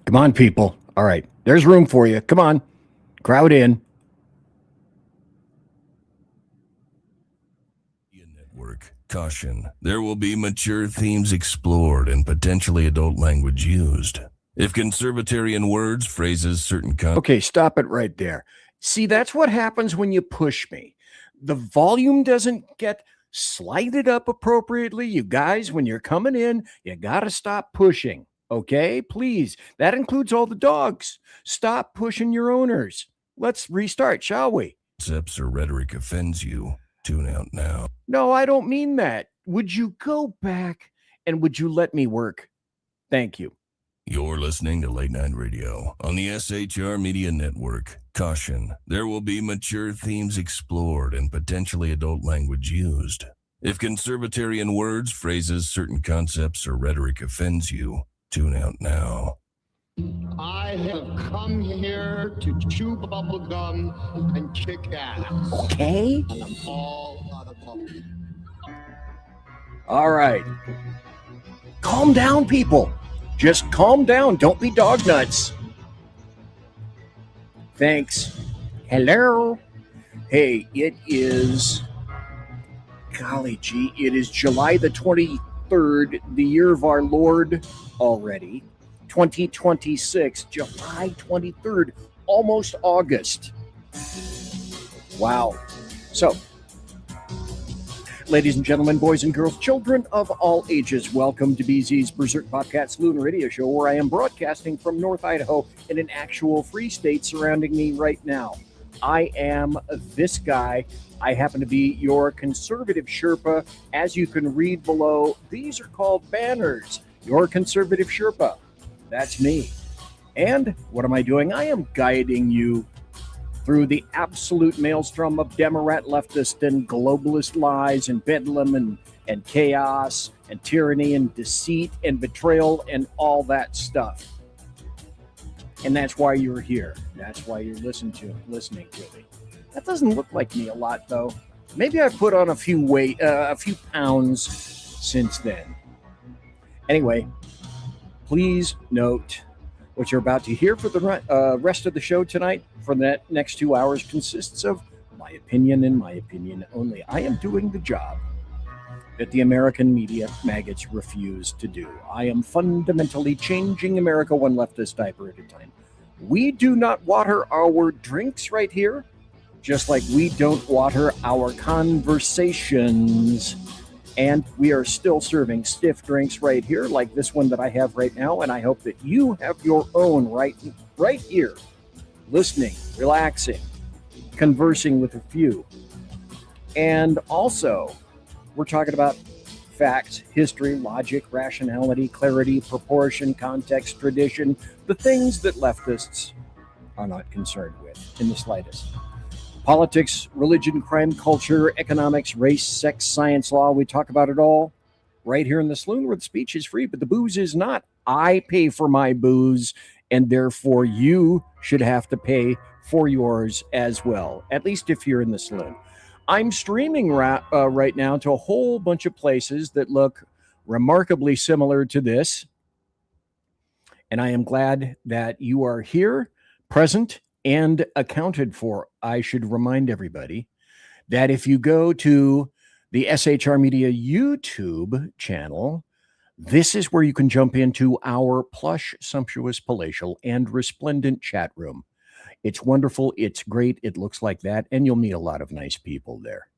Come on, people. All right. There's room for you. Come on. Crowd in. Network. Caution. There will be mature themes explored and potentially adult language used. If conservatarian words, phrases, certain Okay, stop it right there. See, that's what happens when you push me. The volume doesn't get slided up appropriately. You guys, when you're coming in, you got to stop pushing. Okay, please. That includes all the dogs. Stop pushing your owners. Let's restart, shall we? concepts or rhetoric offends you, tune out now. No, I don't mean that. Would you go back and would you let me work? Thank you. You're listening to Late Night Radio on the SHR Media Network. Caution, there will be mature themes explored and potentially adult language used. If conservatarian words, phrases, certain concepts, or rhetoric offends you, tune out now. I have come here to chew bubble gum and kick ass. Okay. And I'm all out of bubble. All right. Calm down, people. Just calm down. Don't be dog nuts. Thanks. Hello. Hey, it is, golly gee, it is July the 23rd, the year of our Lord already. 2026, July 23rd, almost August. Wow. So, ladies and gentlemen, boys and girls, children of all ages, welcome to BZ's Berserk Bobcat Saloon radio show, where I am broadcasting from North Idaho in an actual free state surrounding me right now. I am this guy. I happen to be your conservative Sherpa. As you can read below, these are called banners. Your conservative Sherpa. That's me. And what am I doing? I am guiding you through the absolute maelstrom of Demorat leftist and globalist lies and bedlam and chaos and tyranny and deceit and betrayal and all that stuff. And that's why you're here. That's why you're listening to me. That doesn't look like me a lot, though. Maybe I've put on a few pounds since then. Anyway, please note what you're about to hear for the rest of the show tonight for the next 2 hours consists of my opinion and my opinion only. I am doing the job that the American media maggots refuse to do. I am fundamentally changing America one leftist diaper at a time. We do not water our drinks right here, just like we don't water our conversations. And we are still serving stiff drinks right here, like this one that I have right now. And I hope that you have your own right here, listening, relaxing, conversing with a few. And also, we're talking about facts, history, logic, rationality, clarity, proportion, context, tradition, the things that leftists are not concerned with in the slightest. Politics, religion, crime, culture, economics, race, sex, science, law. We talk about it all right here in the saloon where the speech is free, but the booze is not. I pay for my booze, and therefore you should have to pay for yours as well, at least if you're in the saloon. I'm streaming right now to a whole bunch of places that look remarkably similar to this, and I am glad that you are here, present, and accounted for. I should remind everybody that if you go to the SHR Media YouTube channel, this is where you can jump into our plush, sumptuous, palatial, and resplendent chat room. It's wonderful. It's great. It looks like that. And you'll meet a lot of nice people there,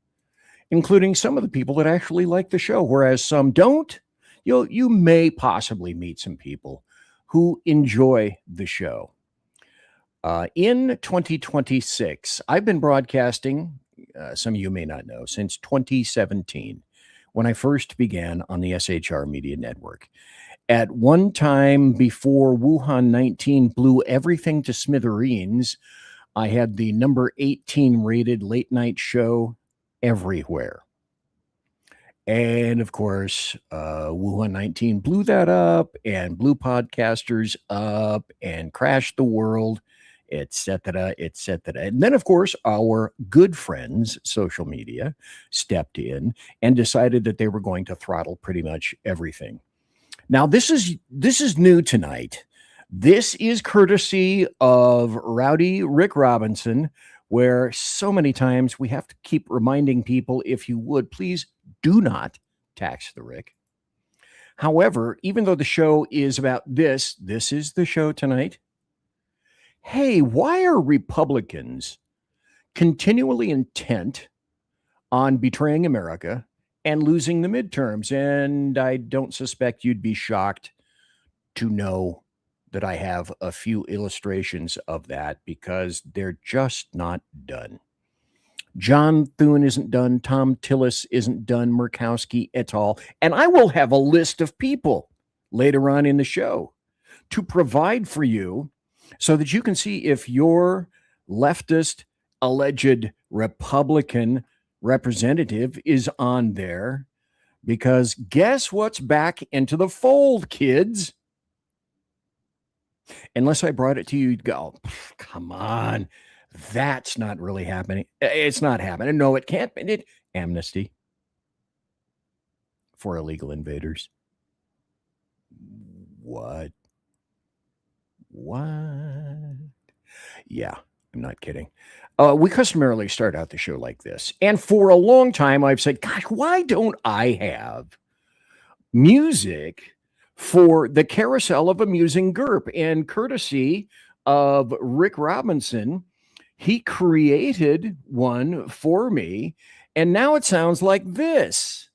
including some of the people that actually like the show, whereas some don't. You may possibly meet some people who enjoy the show. In 2026, I've been broadcasting, some of you may not know, since 2017, when I first began on the SHR Media Network. At one time before Wuhan 19 blew everything to smithereens, I had the number 18 rated late night show everywhere. And of course, Wuhan 19 blew that up and blew podcasters up and crashed the world, etc., etc. And then, of course, our good friends, social media, stepped in and decided that they were going to throttle pretty much everything. Now, this is new tonight. This is courtesy of Rowdy Rick Robinson, where so many times we have to keep reminding people, if you would, please do not tax the Rick. However, even though the show is about this is the show tonight. Hey, why are Republicans continually intent on betraying America and losing the midterms? And I don't suspect you'd be shocked to know that I have a few illustrations of that, because they're just not done. John Thune isn't done. Tom Tillis isn't done. Murkowski et al. And I will have a list of people later on in the show to provide for you so that you can see if your leftist alleged Republican representative is on there. Because guess what's back into the fold, kids? Unless I brought it to you, you'd go, come on, that's not really happening. It's not happening. No, it can't be. Amnesty for illegal invaders. What? Yeah, I'm not kidding. We customarily start out the show like this. And for a long time, I've said, gosh, why don't I have music for the Carousel of Amusing Gerp? And courtesy of Rick Robinson, he created one for me. And now it sounds like this.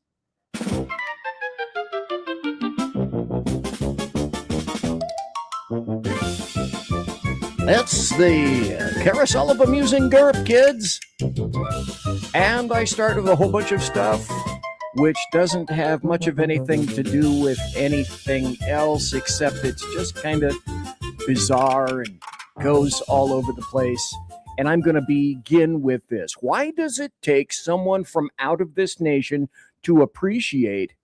It's the Carousel of Amusing Gerp, kids. And I started with a whole bunch of stuff which doesn't have much of anything to do with anything else, except it's just kind of bizarre and goes all over the place. And I'm going to begin with this. Why does it take someone from out of this nation to appreciate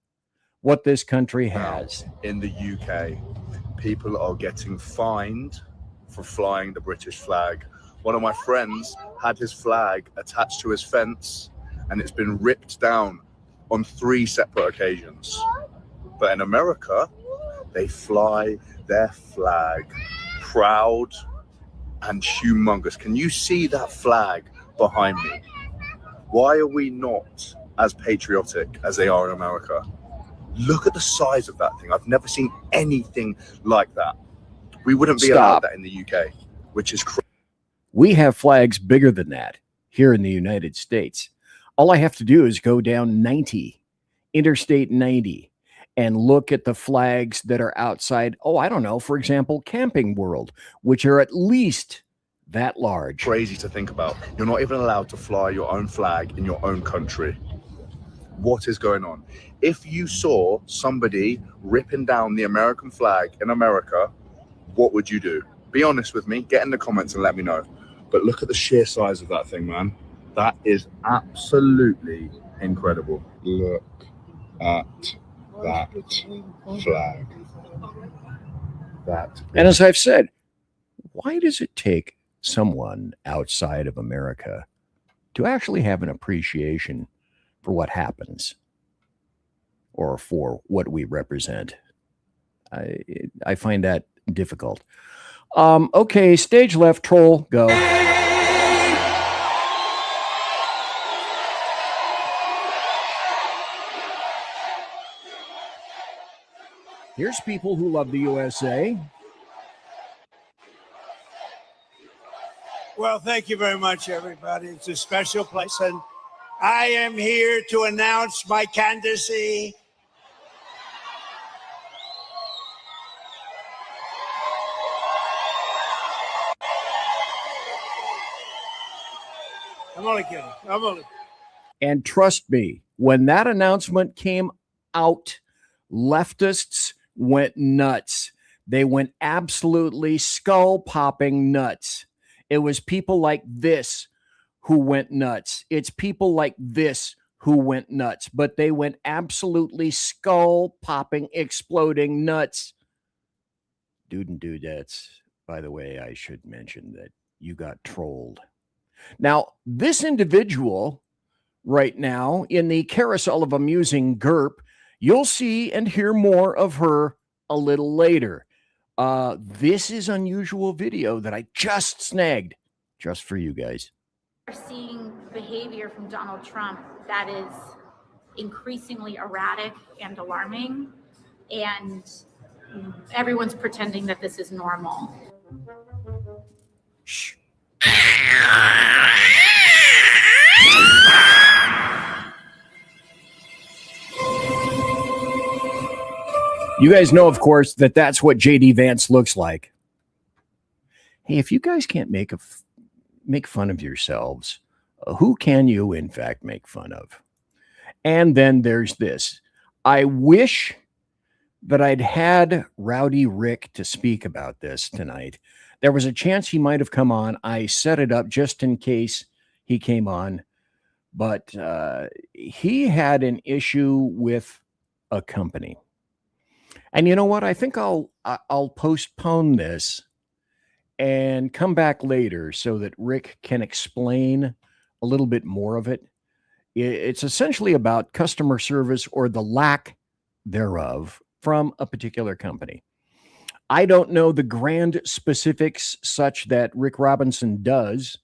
what this country has? In the UK, people are getting fined for flying the British flag. One of my friends had his flag attached to his fence, and it's been ripped down on 3 separate occasions. But in America, they fly their flag proud and humongous. Can you see that flag behind me? Why are we not as patriotic as they are in America? Look at the size of that thing. I've never seen anything like that. We wouldn't be allowed that in the UK, which is crazy. We have flags bigger than that here in the United States. All I have to do is go down 90, Interstate 90, and look at the flags that are outside, I don't know, for example, Camping World, which are at least that large. Crazy to think about. You're not even allowed to fly your own flag in your own country. What is going on? If you saw somebody ripping down the American flag in America, what would you do? Be honest with me. Get in the comments and let me know. But look at the sheer size of that thing, man. That is absolutely incredible. Look at that flag. And as I've said, why does it take someone outside of America to actually have an appreciation for what happens or for what we represent? I find that difficult. Okay, stage left, troll, go. Here's people who love the USA. Well, thank you very much, everybody. It's a special place, and I am here to announce my candidacy. I'm only kidding. And trust me, when that announcement came out, leftists went nuts. They went absolutely skull-popping nuts. It was people like this who went nuts. It's people like this who went nuts, but they went absolutely skull-popping, exploding nuts. Dude and dudettes, by the way, I should mention that you got trolled. Now, this individual right now in the Carousel of Amusing Gerp, you'll see and hear more of her a little later. This is unusual video that I just snagged just for you guys. We're seeing behavior from Donald Trump that is increasingly erratic and alarming, and everyone's pretending that this is normal. Shh. You guys know, of course, that that's what J.D. Vance looks like. Hey, if you guys can't make fun of yourselves, who can you, in fact, make fun of? And then there's this. I wish that I'd had Rowdy Rick to speak about this tonight. There was a chance he might have come on. I set it up just in case he came on. But he had an issue with a company. And you know what? I think I'll postpone this and come back later so that Rick can explain a little bit more of it. It's essentially about customer service or the lack thereof from a particular company. I don't know the grand specifics such that Rick Robinson does.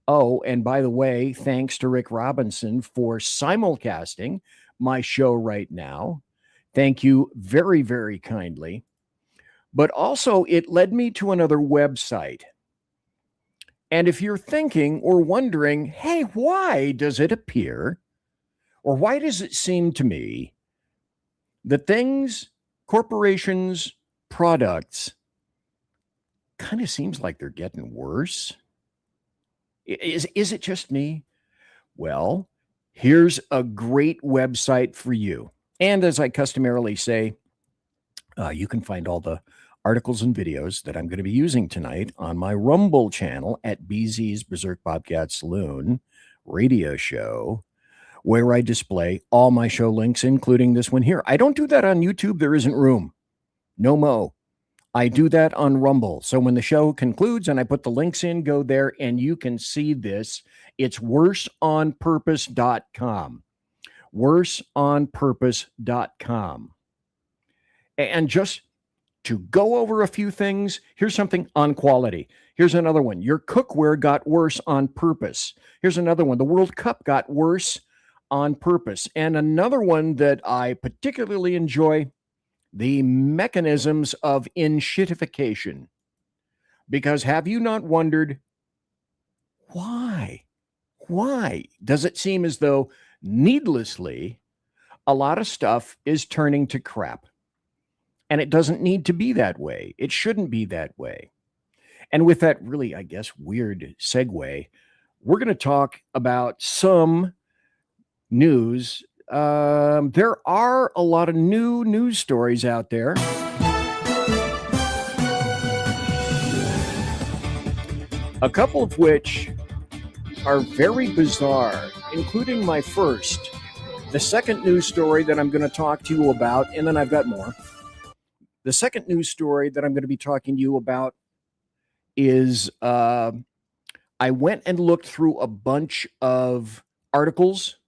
Oh, and by the way, thanks to Rick Robinson for simulcasting my show right now. Thank you very, very kindly. But also, it led me to another website. And if you're thinking or wondering, hey, why does it appear, or why does it seem to me that things, corporations, products, kind of seems like they're getting worse? Is it just me? Well, here's a great website for you. And as I customarily say, you can find all the articles and videos that I'm going to be using tonight on my Rumble channel at BZ's Berserk Bobcat Saloon radio show, where I display all my show links, including this one here. I don't do that on YouTube. There isn't room. No mo. I do that on Rumble. So when the show concludes and I put the links in, go there and you can see this. It's worseonpurpose.com. worseonpurpose.com. And just to go over a few things, here's something on quality. Here's another one. Your cookware got worse on purpose. Here's another one. The World Cup got worse on purpose. And another one that I particularly enjoy, the mechanisms of enshittification. Because have you not wondered why? Why does it seem as though needlessly a lot of stuff is turning to crap? And it doesn't need to be that way. It shouldn't be that way. And with that really, I guess, weird segue, we're going to talk about some news. There are a lot of new news stories out there. A couple of which are very bizarre, including my first. The second news story that I'm going to talk to you about, and then I've got more. The second news story that I'm going to be talking to you about is I went and looked through a bunch of articles.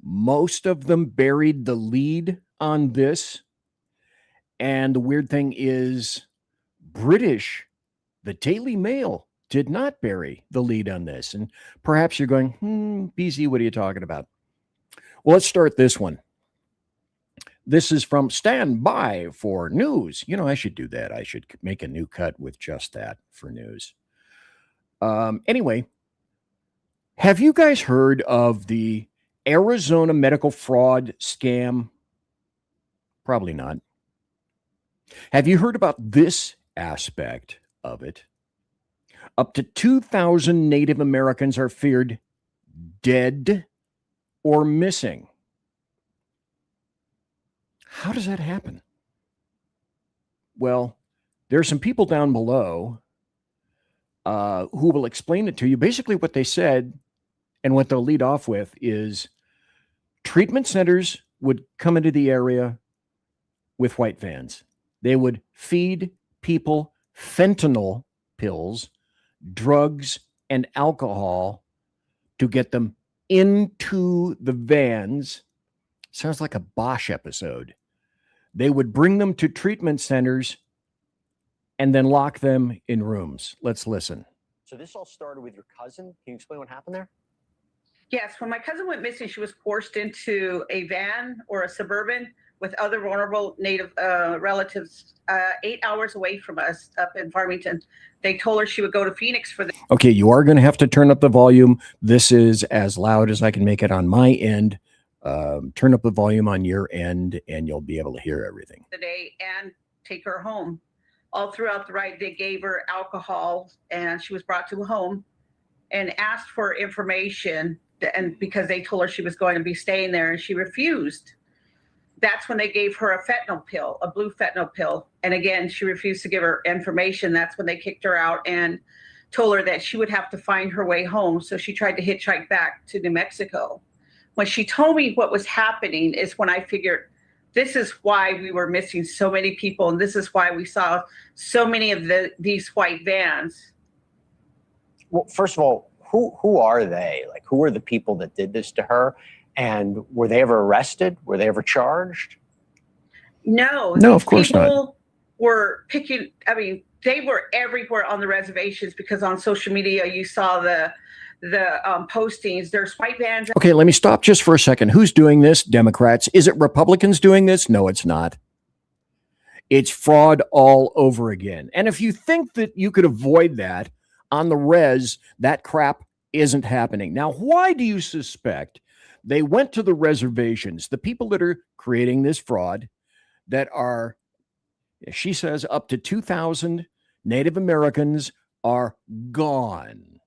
Most of them buried the lead on this. And the weird thing is, the Daily Mail did not bury the lead on this. And perhaps you're going, BZ, what are you talking about? Well, let's start this one. This is from Stand By for News. You know, I should do that. I should make a new cut with just that for news. Anyway, have you guys heard of the Arizona medical fraud scam? Probably not. Have you heard about this aspect of it? Up to 2,000 Native Americans are feared dead or missing. How does that happen? Well, there are some people down below who will explain it to you. Basically, what they said and what they'll lead off with is treatment centers would come into the area with white vans. They would feed people fentanyl pills, drugs, and alcohol to get them into the vans. Sounds like a Bosch episode. They would bring them to treatment centers and then lock them in rooms. Let's listen. So this all started with your cousin. Can you explain what happened there? Yes, when my cousin went missing, she was forced into a van or a Suburban with other vulnerable Native relatives 8 hours away from us up in Farmington. They told her she would go to Phoenix for the. Okay, you are going to have to turn up the volume. This is as loud as I can make it on my end. Turn up the volume on your end, and you'll be able to hear everything. The day and take her home. All throughout the ride, they gave her alcohol, and she was brought to home and asked for information. And because they told her she was going to be staying there, and she refused. That's when they gave her a fentanyl pill, a blue fentanyl pill. And again, she refused to give her information. That's when they kicked her out and told her that she would have to find her way home. So she tried to hitchhike back to New Mexico. When she told me what was happening is when I figured this is why we were missing so many people. And this is why we saw so many of these white vans. Well, first of all, who are they? Like, who are the people that did this to her? And were they ever arrested? Were they ever charged? No, of course not. People were picking, I mean, they were everywhere on the reservations because on social media, you saw the postings. There's white vans. Okay, let me stop just for a second. Who's doing this? Democrats. Is it Republicans doing this? No, it's not. It's fraud all over again. And if you think that you could avoid that on the res, that crap isn't happening. Now, why do you suspect they went to the reservations? The people that are creating this fraud, that are, she says, up to 2,000 Native Americans are gone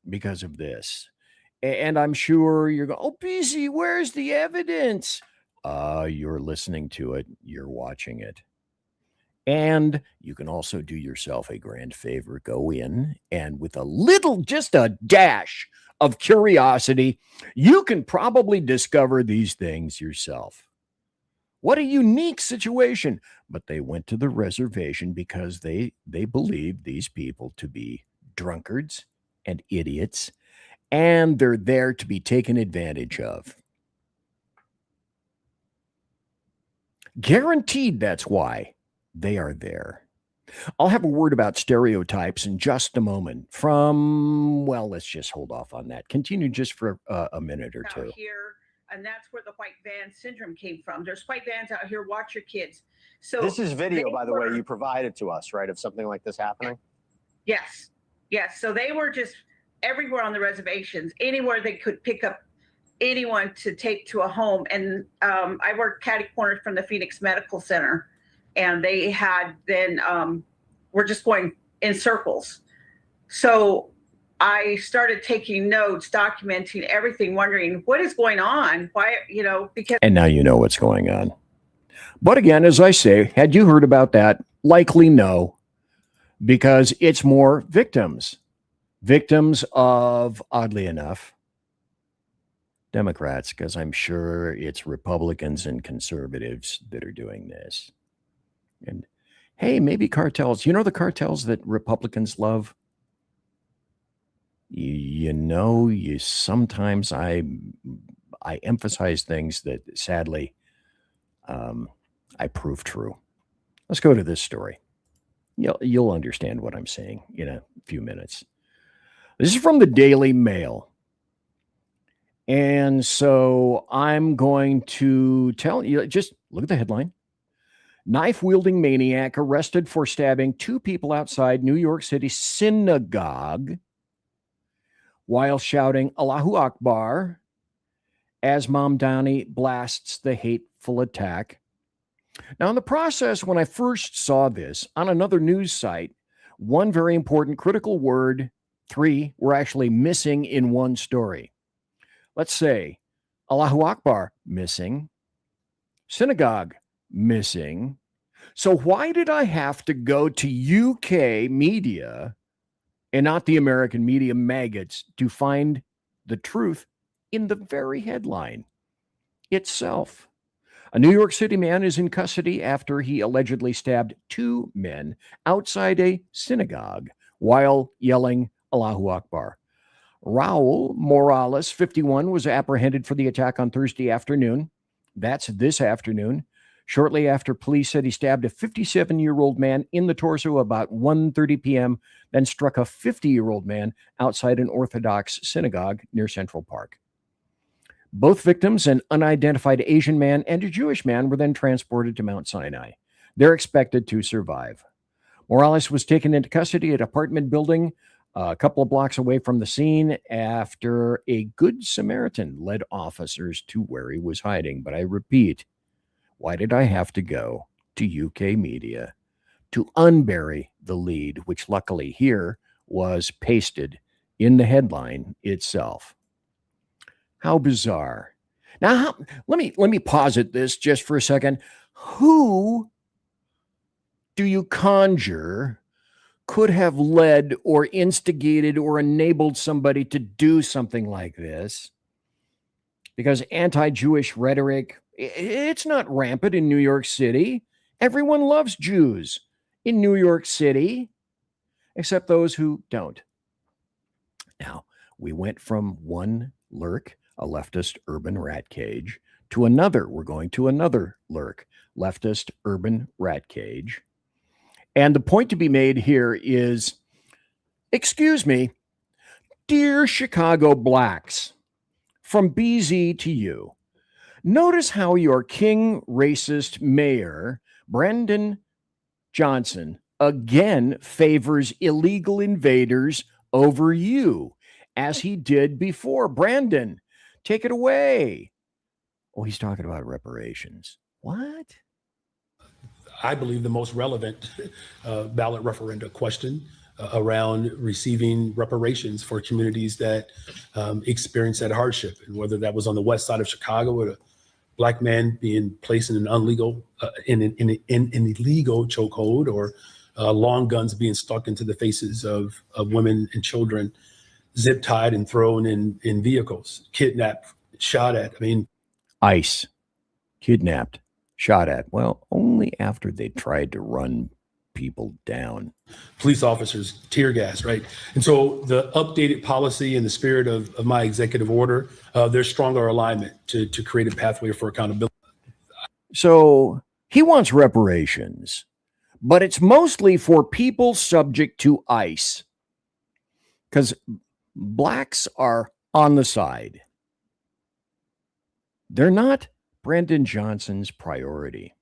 because of this. And I'm sure you're going, oh, BZ, where's the evidence? You're listening to it. You're watching it. And you can also do yourself a grand favor. Go in and with a little, just a dash of curiosity, you can probably discover these things yourself. What a unique situation. But they went to the reservation because they believe these people to be drunkards and idiots, and they're there to be taken advantage of. Guaranteed that's why they are there. I'll have a word about stereotypes in just a moment from, well, let's just hold off on that. Continue just for a minute or two. Here, and that's where the white van syndrome came from. There's white vans out here. Watch your kids. So this is video, by the way, you provided to us, right, of something like this happening? Yes. Yes. So they were just everywhere on the reservations, anywhere they could pick up anyone to take to a home. And I worked catty corner from the Phoenix Medical Center. And they had then we're just going in circles. So I started taking notes, documenting everything, wondering what is going on? Why, because. And now you know what's going on. But again, as I say, had you heard about that? Likely no, because it's more victims of, oddly enough, Democrats, because I'm sure it's Republicans and conservatives that are doing this. And hey, maybe cartels. You know the cartels that Republicans love? Sometimes I emphasize things that sadly I prove true. Let's go to this story. You'll understand what I'm saying in a few minutes. This is from the Daily Mail. And so I'm going to tell you, just look at the headline. Knife-wielding maniac arrested for stabbing two people outside New York City synagogue while shouting Allahu Akbar as Mamdani blasts the hateful attack. Now, in the process, when I first saw this on another news site, one very important critical word, 3, were actually missing in one story. Let's say Allahu Akbar, missing. Synagogue, missing. So why did I have to go to UK media and not the American media maggots to find the truth in the very headline itself? A New York City man is in custody after he allegedly stabbed 2 men outside a synagogue while yelling Allahu Akbar. Raul Morales, 51, was apprehended for the attack on Thursday afternoon. That's this afternoon. shortly after police said he stabbed a 57-year-old man in the torso about 1:30 p.m., then struck a 50-year-old man outside an Orthodox synagogue near Central Park. Both victims, an unidentified Asian man and a Jewish man, were then transported to Mount Sinai. They're expected to survive. Morales was taken into custody at an apartment building a couple of blocks away from the scene after a Good Samaritan led officers to where he was hiding. But I repeat, why did I have to go to UK media to unbury the lead, which luckily here was pasted in the headline itself? How bizarre. Now, let me posit this just for a second. Who do you conjure could have led or instigated or enabled somebody to do something like this? Because anti-Jewish rhetoric, it's not rampant in New York City. Everyone loves Jews in New York City, except those who don't. Now, we went from one lurk, a leftist urban rat cage, to another. We're going to another lurk, leftist urban rat cage. And the point to be made here is, excuse me, dear Chicago blacks, from BZ to you, notice how your king racist mayor, Brandon Johnson, again favors illegal invaders over you, as he did before. Brandon, take it away. Oh, he's talking about reparations. What? I believe the most relevant ballot referenda question around receiving reparations for communities that experience that hardship, and whether that was on the west side of Chicago with a black man being placed in an illegal chokehold, or long guns being stuck into the faces of women and children, zip tied and thrown in vehicles, kidnapped, shot at. I mean, ICE, kidnapped, shot at. Well, only after they tried to run people down. Police officers, tear gas, right? And so the updated policy in the spirit of my executive order, there's stronger alignment to create a pathway for accountability. So he wants reparations, but it's mostly for people subject to ICE, because blacks are on the side. They're not Brandon Johnson's priority.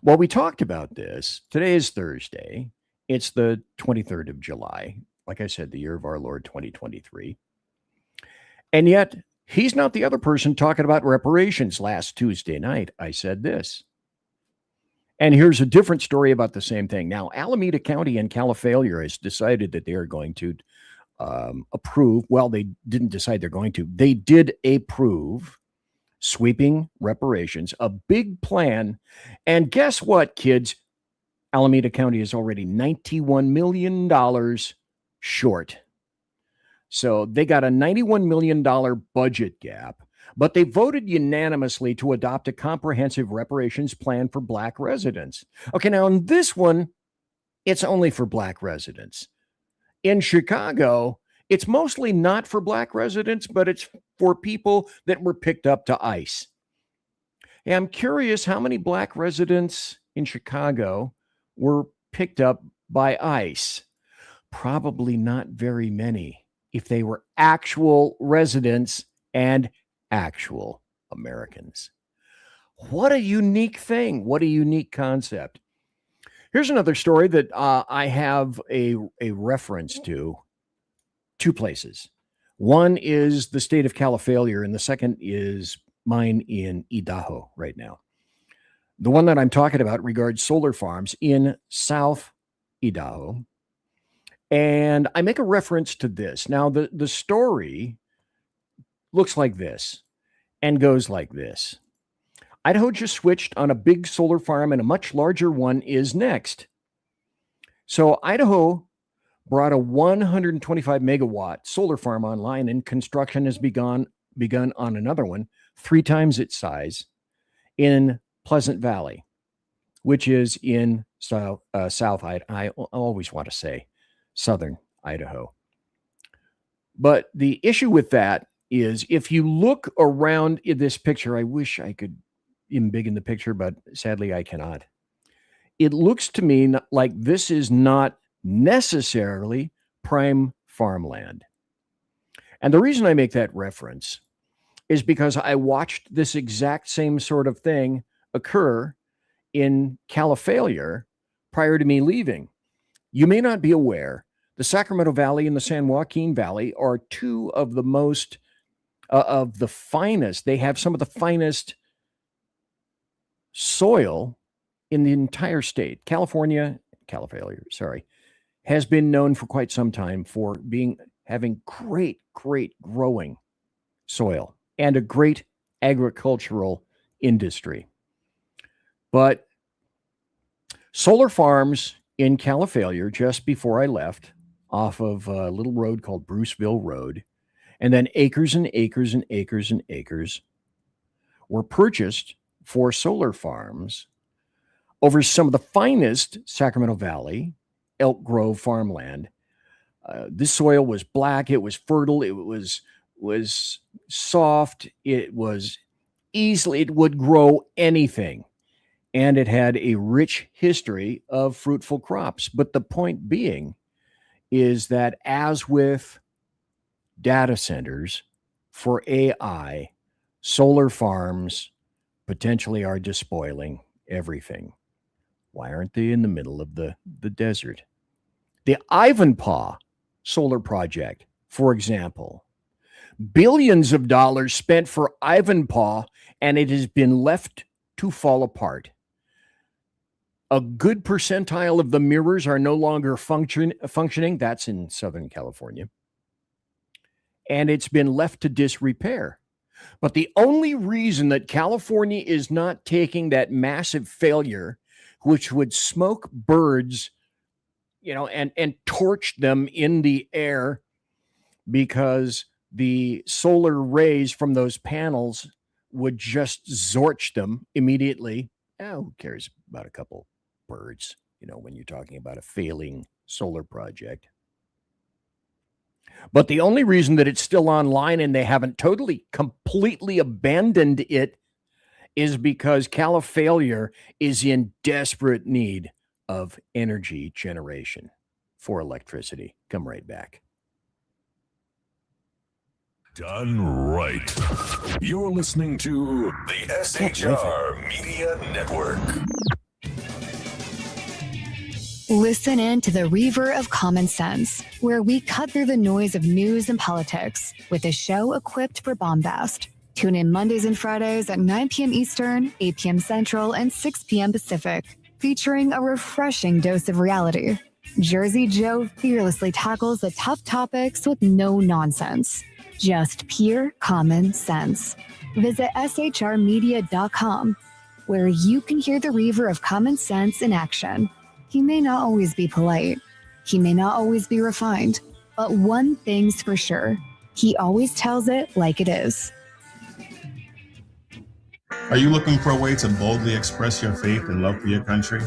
Well, we talked about this. Today is Thursday. It's the 23rd of July. Like I said, the year of our Lord 2023. And yet, he's not the other person talking about reparations. Last Tuesday night, I said this. And here's a different story about the same thing. Now, Alameda County and Califalia has decided that they are going to approve. Well, they didn't decide they're going to. They did approve sweeping reparations, a big plan. And guess what, kids? Alameda County is already $91 million short. So they got a $91 million budget gap, but they voted unanimously to adopt a comprehensive reparations plan for black residents. Okay, now in this one, it's only for black residents. In Chicago, it's mostly not for black residents, but it's for people that were picked up to ICE. And I'm curious how many black residents in Chicago were picked up by ICE. Probably not very many if they were actual residents and actual Americans. What a unique thing. What a unique concept. Here's another story that I have a reference to. Two places. One is the state of Califalia, and the second is mine in Idaho right now. The one that I'm talking about regards solar farms in South Idaho. And I make a reference to this. Now, the story looks like this and goes like this. Idaho just switched on a big solar farm, and a much larger one is next. So Idaho brought a 125 megawatt solar farm online, and construction has begun on another one, 3 times its size, in Pleasant Valley, which is in South Idaho. I always want to say Southern Idaho. But the issue with that is, if you look around in this picture, I wish I could even big in the picture, but sadly I cannot. It looks to me like this is not necessarily prime farmland. And the reason I make that reference is because I watched this exact same sort of thing occur in Califalia prior to me leaving. You may not be aware, the Sacramento Valley and the San Joaquin Valley are two of the most, of the finest. They have some of the finest soil in the entire state. Califalia, has been known for quite some time for having great growing soil and a great agricultural industry. But solar farms in Califalia, just before I left, off of a little road called Bruceville Road, and then acres and acres and acres and acres were purchased for solar farms over some of the finest Sacramento Valley, Elk Grove farmland. This soil was black, it was fertile, it was soft, it would grow anything. And it had a rich history of fruitful crops. But the point being is that, as with data centers for AI, solar farms potentially are despoiling everything. Why aren't they in the middle of the desert? The Ivanpah solar project, for example, billions of dollars spent for Ivanpah, and it has been left to fall apart. A good percentile of the mirrors are no longer functioning. That's in Southern California. And it's been left to disrepair. But the only reason that California is not taking that massive failure, which would smoke birds, and torch them in the air, because the solar rays from those panels would just zorch them immediately. Who cares about a couple birds, when you're talking about a failing solar project? But the only reason that it's still online and they haven't completely abandoned it is because Califalia is in desperate need of energy generation for electricity. Come right back. Done right. You're listening to the SHR Media Network. Listen in to the Reaver of Common Sense, where we cut through the noise of news and politics with a show equipped for bombast. Tune in Mondays and Fridays at 9 p.m. Eastern, 8 p.m. Central, and 6 p.m. Pacific, featuring a refreshing dose of reality. Jersey Joe fearlessly tackles the tough topics with no nonsense. Just pure common sense. Visit shrmedia.com, where you can hear the Reaver of Common Sense in action. He may not always be polite. He may not always be refined. But one thing's for sure. He always tells it like it is. Are you looking for a way to boldly express your faith and love for your country?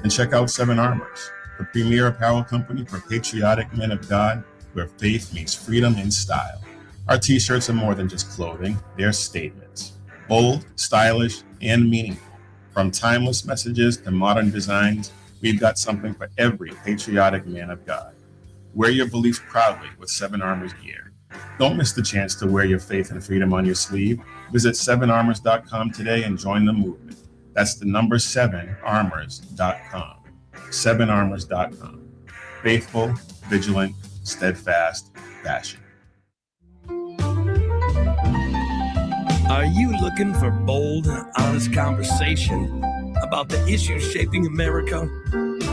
Then check out 7 Armors, the premier apparel company for patriotic men of God, where faith meets freedom in style. Our t-shirts are more than just clothing, they're statements. Bold, stylish, and meaningful. From timeless messages to modern designs, we've got something for every patriotic man of God. Wear your beliefs proudly with 7 Armors gear. Don't miss the chance to wear your faith and freedom on your sleeve. Visit 7armors.com today and join the movement. That's the number 7armors.com. 7armors.com. Faithful, vigilant, steadfast, passion. Are you looking for bold, honest conversation about the issues shaping America?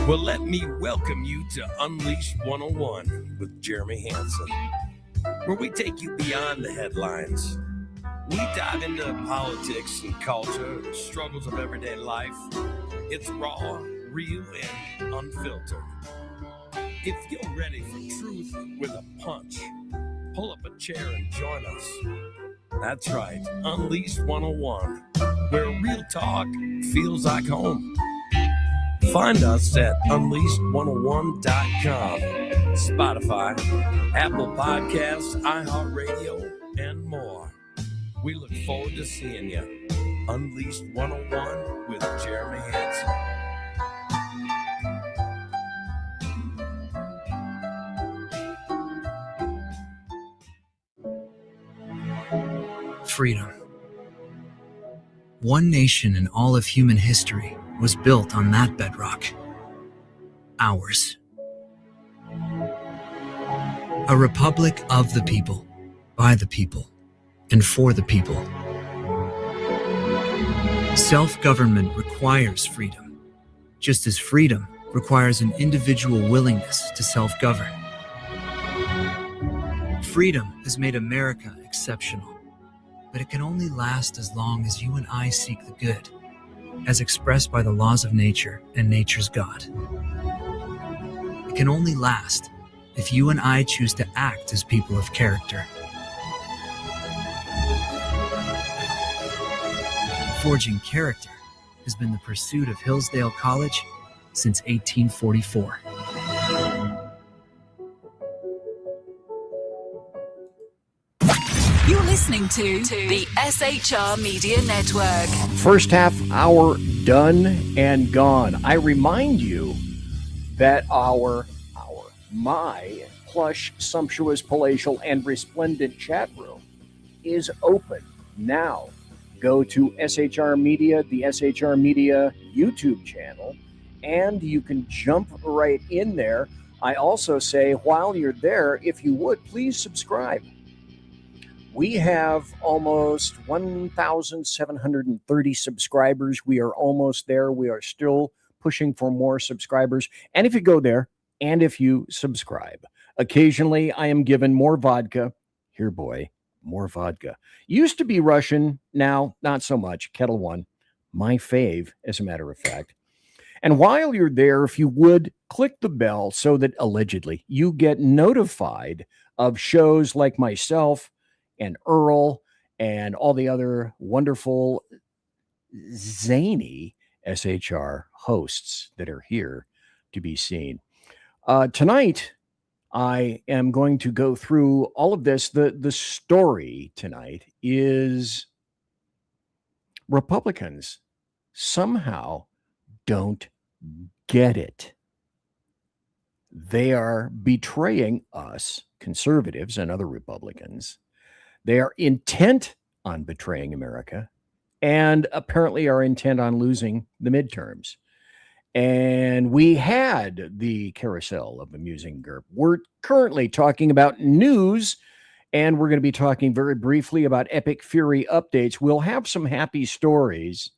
Well, let me welcome you to Unleashed 101 with Jeremy Hansen, where we take you beyond the headlines. We dive into politics and culture, the struggles of everyday life. It's raw, real, and unfiltered. If you're ready for truth with a punch, pull up a chair and join us. That's right, Unleashed 101, where real talk feels like home. Find us at unleashed101.com, Spotify, Apple Podcasts, iHeartRadio, and more. We look forward to seeing you. Unleashed 101 with Jeremy Hansen. Freedom. One nation in all of human history was built on that bedrock. Ours. A republic of the people, by the people, and for the people. Self-government requires freedom, just as freedom requires an individual willingness to self-govern. Freedom has made America exceptional, but it can only last as long as you and I seek the good, as expressed by the laws of nature and nature's God. It can only last if you and I choose to act as people of character. Forging character has been the pursuit of Hillsdale College since 1844. You're listening to the SHR Media Network. First half hour done and gone. I remind you that my plush, sumptuous, palatial, and resplendent chat room is open now. Go to SHR Media, the SHR Media YouTube channel, and you can jump right in there. I also say, while you're there, if you would, please subscribe. We have almost 1,730 subscribers. We are almost there. We are still pushing for more subscribers. And if you go there and if you subscribe, occasionally I am given more vodka. Here, boy, more vodka. Used to be Russian, now not so much. Kettle One, my fave, as a matter of fact. And while you're there, if you would, click the bell so that allegedly you get notified of shows like myself and Earl and all the other wonderful, zany SHR hosts that are here to be seen. Tonight, I am going to go through all of this. The story tonight is Republicans somehow don't get it. They are betraying us, conservatives and other Republicans. They are intent on betraying America and apparently are intent on losing the midterms. And we had the carousel of amusing GURP. We're currently talking about news, and we're going to be talking very briefly about Epic Fury updates. We'll have some happy stories,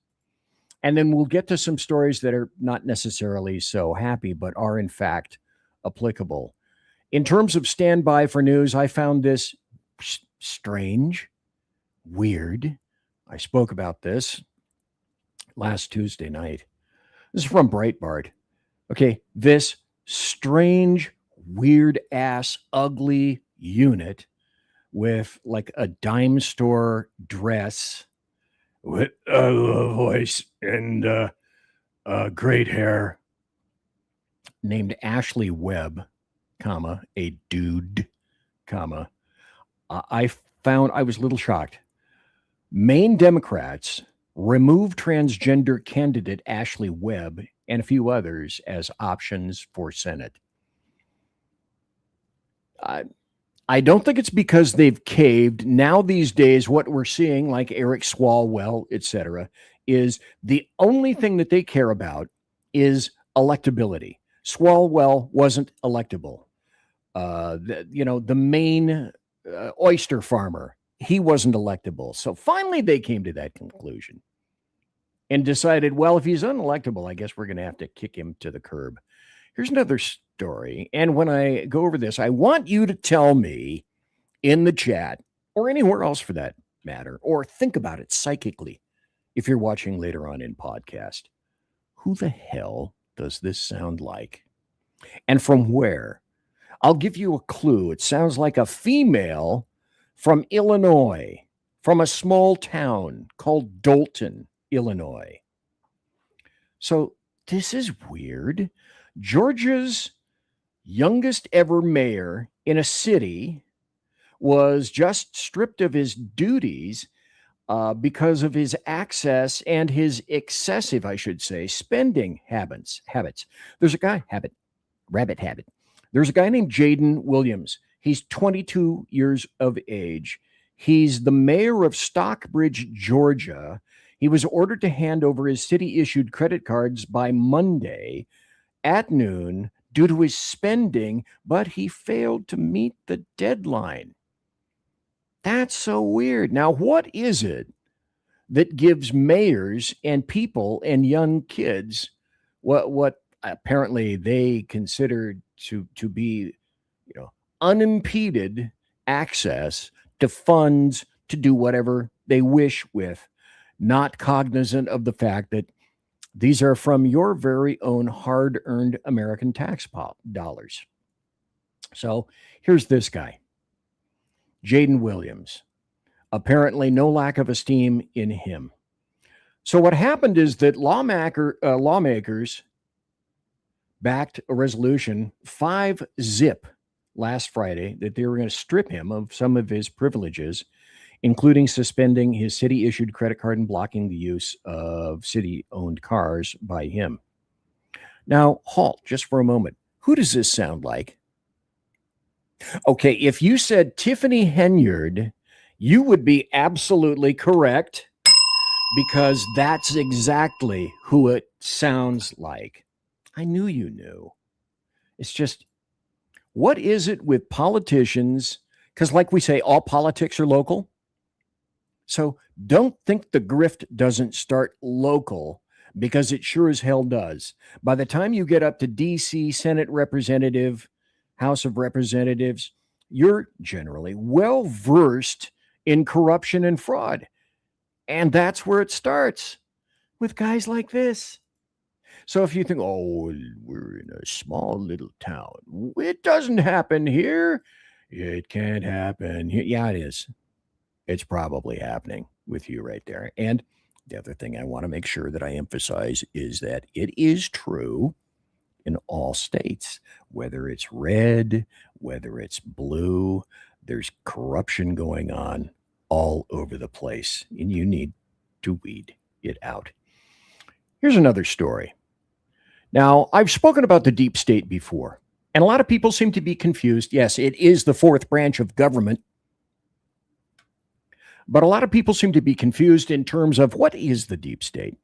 and then we'll get to some stories that are not necessarily so happy, but are in fact applicable. In terms of standby for news, I found this strange, weird. I spoke about this last Tuesday night. This is from Breitbart. Okay, this strange, weird-ass, ugly unit with like a dime store dress with a voice and great hair, named Ashley Webb, comma, a dude, comma. I was a little shocked. Maine Democrats remove transgender candidate Ashley Webb and a few others as options for Senate. I don't think it's because they've caved. Now these days, what we're seeing, like Eric Swalwell, etc., is the only thing that they care about is electability. Swalwell wasn't electable. The Maine oyster farmer, he wasn't electable. So finally they came to that conclusion and decided, well, if he's unelectable, I guess we're going to have to kick him to the curb. Here's another story. And when I go over this, I want you to tell me in the chat or anywhere else for that matter, or think about it psychically if you're watching later on in podcast. Who the hell does this sound like? And from where? I'll give you a clue. It sounds like a female from Illinois, from a small town called Dolton, Illinois. So this is weird. Georgia's youngest ever mayor in a city was just stripped of his duties because of his access and his excessive, I should say, spending habits. There's a guy, rabbit habit. There's a guy named Jaden Williams. He's 22 years of age. He's the mayor of Stockbridge, Georgia. He was ordered to hand over his city-issued credit cards by Monday at noon due to his spending, but he failed to meet the deadline. That's so weird. Now, what is it that gives mayors and people and young kids what apparently they consider to be, unimpeded access to funds to do whatever they wish with, not cognizant of the fact that these are from your very own hard-earned American tax dollars? So here's this guy, Jaden Williams. Apparently no lack of esteem in him. So what happened is that lawmakers backed a resolution 5-zip last Friday that they were going to strip him of some of his privileges, including suspending his city-issued credit card and blocking the use of city-owned cars by him. Now, halt just for a moment. Who does this sound like? Okay, if you said Tiffany Henyard, you would be absolutely correct, because that's exactly who it sounds like. I knew you knew. It's just, what is it with politicians? Because like we say, all politics are local. So don't think the grift doesn't start local, because it sure as hell does. By the time you get up to DC Senate Representative, House of Representatives, you're generally well-versed in corruption and fraud. And that's where it starts, with guys like this. So if you think, oh, we're in a small little town, it doesn't happen here. It can't happen here. Yeah, it is. It's probably happening with you right there. And the other thing I want to make sure that I emphasize is that it is true in all states, whether it's red, whether it's blue, there's corruption going on all over the place, and you need to weed it out. Here's another story. Now, I've spoken about the deep state before, and a lot of people seem to be confused. Yes, it is the fourth branch of government, but a lot of people seem to be confused in terms of what is the deep state.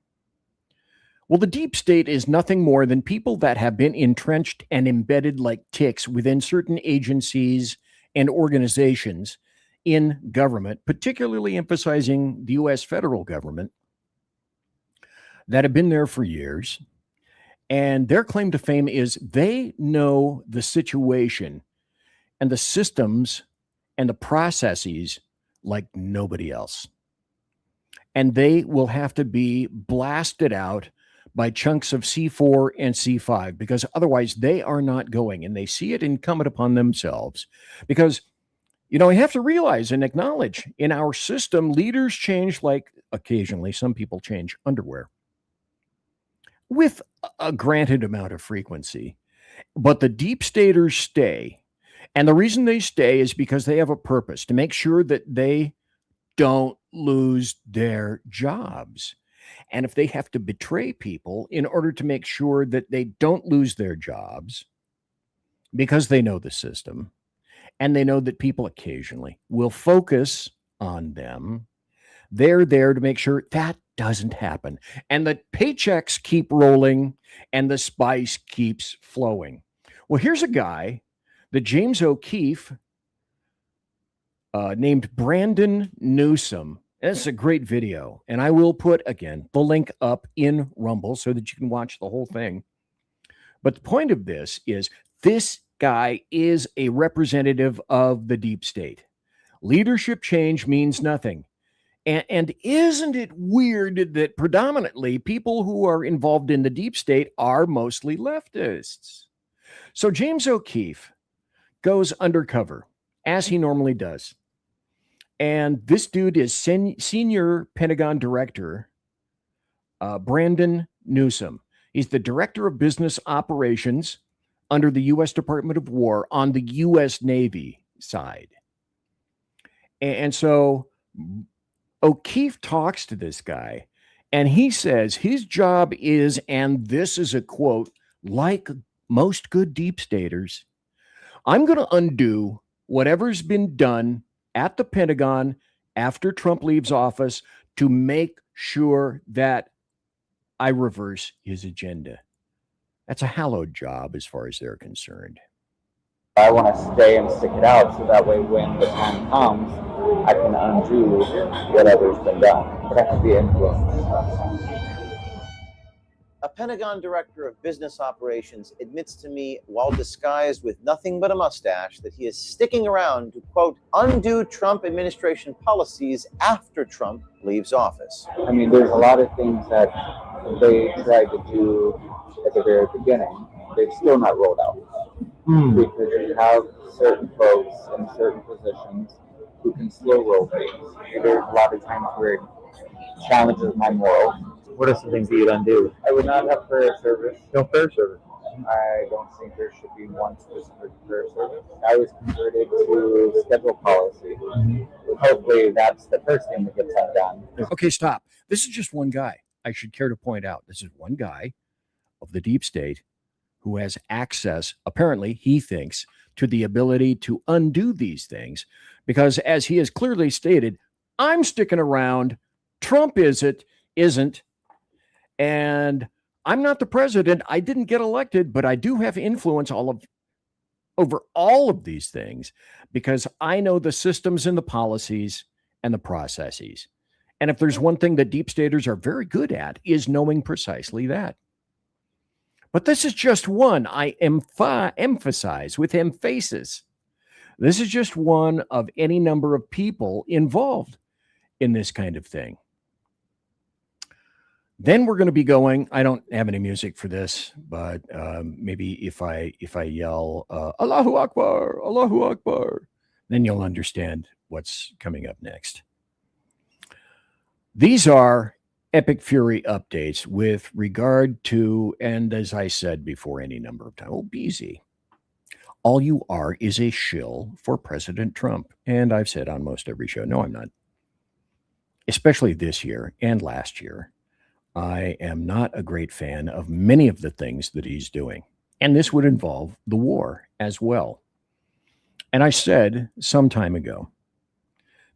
Well, the deep state is nothing more than people that have been entrenched and embedded like ticks within certain agencies and organizations in government, particularly emphasizing the U.S. federal government, that have been there for years. And their claim to fame is they know the situation and the systems and the processes like nobody else. And they will have to be blasted out by chunks of C4 and C5, because otherwise they are not going. And they see it incumbent upon themselves, because, you have to realize and acknowledge, in our system, leaders change like occasionally. Some people change underwear with a granted amount of frequency, but the deep staters stay. And the reason they stay is because they have a purpose to make sure that they don't lose their jobs. And if they have to betray people in order to make sure that they don't lose their jobs, because they know the system and they know that people occasionally will focus on them, they're there to make sure that doesn't happen. And the paychecks keep rolling and the spice keeps flowing. Well, here's a guy that James O'Keefe named Brandon Newsom. It's a great video. And I will put, again, the link up in Rumble so that you can watch the whole thing. But the point of this is this guy is a representative of the deep state. Leadership change means nothing. And isn't it weird that predominantly people who are involved in the deep state are mostly leftists? So James O'Keefe goes undercover, as he normally does. And this dude is senior Pentagon director, Brandon Newsom. He's the director of business operations under the U.S. Department of War on the U.S. Navy side. And so O'Keefe talks to this guy, and he says his job is, and this is a quote, like most good deep staters, I'm going to undo whatever's been done at the Pentagon after Trump leaves office to make sure that I reverse his agenda. That's a hallowed job as far as they're concerned. I want to stay and stick it out so that way when the time comes, I can undo whatever's been done. But I can be influenced. A Pentagon director of business operations admits to me, while disguised with nothing but a mustache, that he is sticking around to, quote, undo Trump administration policies after Trump leaves office. I mean, there's a lot of things that they tried to do at the very beginning. They've still not rolled out. Because you have certain folks in certain positions who can slow roll things. There's a lot of times where it challenges my morals. What are some things that you'd undo? I would not have prayer service. No prayer service. I don't think there should be one specific prayer service. I was converted to schedule policy. Hopefully that's the first thing that gets undone. Okay, stop. This is just one guy. I should care to point out, this is one guy of the deep state who has access, apparently, he thinks, to the ability to undo these things. Because as he has clearly stated, I'm sticking around. Trump isn't. And I'm not the president. I didn't get elected, but I do have influence over all of these things because I know the systems and the policies and the processes. And if there's one thing that deep staters are very good at is knowing precisely that. But this is just one. I emphasize with emphasis. This is just one of any number of people involved in this kind of thing. Then we're going to be going. I don't have any music for this, but maybe if I yell Allahu Akbar, Allahu Akbar, then you'll understand what's coming up next. These are Epic Fury updates with regard to, and as I said before any number of times, BZ, all you are is a shill for President Trump. And I've said on most every show, no, I'm not. Especially this year and last year, I am not a great fan of many of the things that he's doing. And this would involve the war as well. And I said some time ago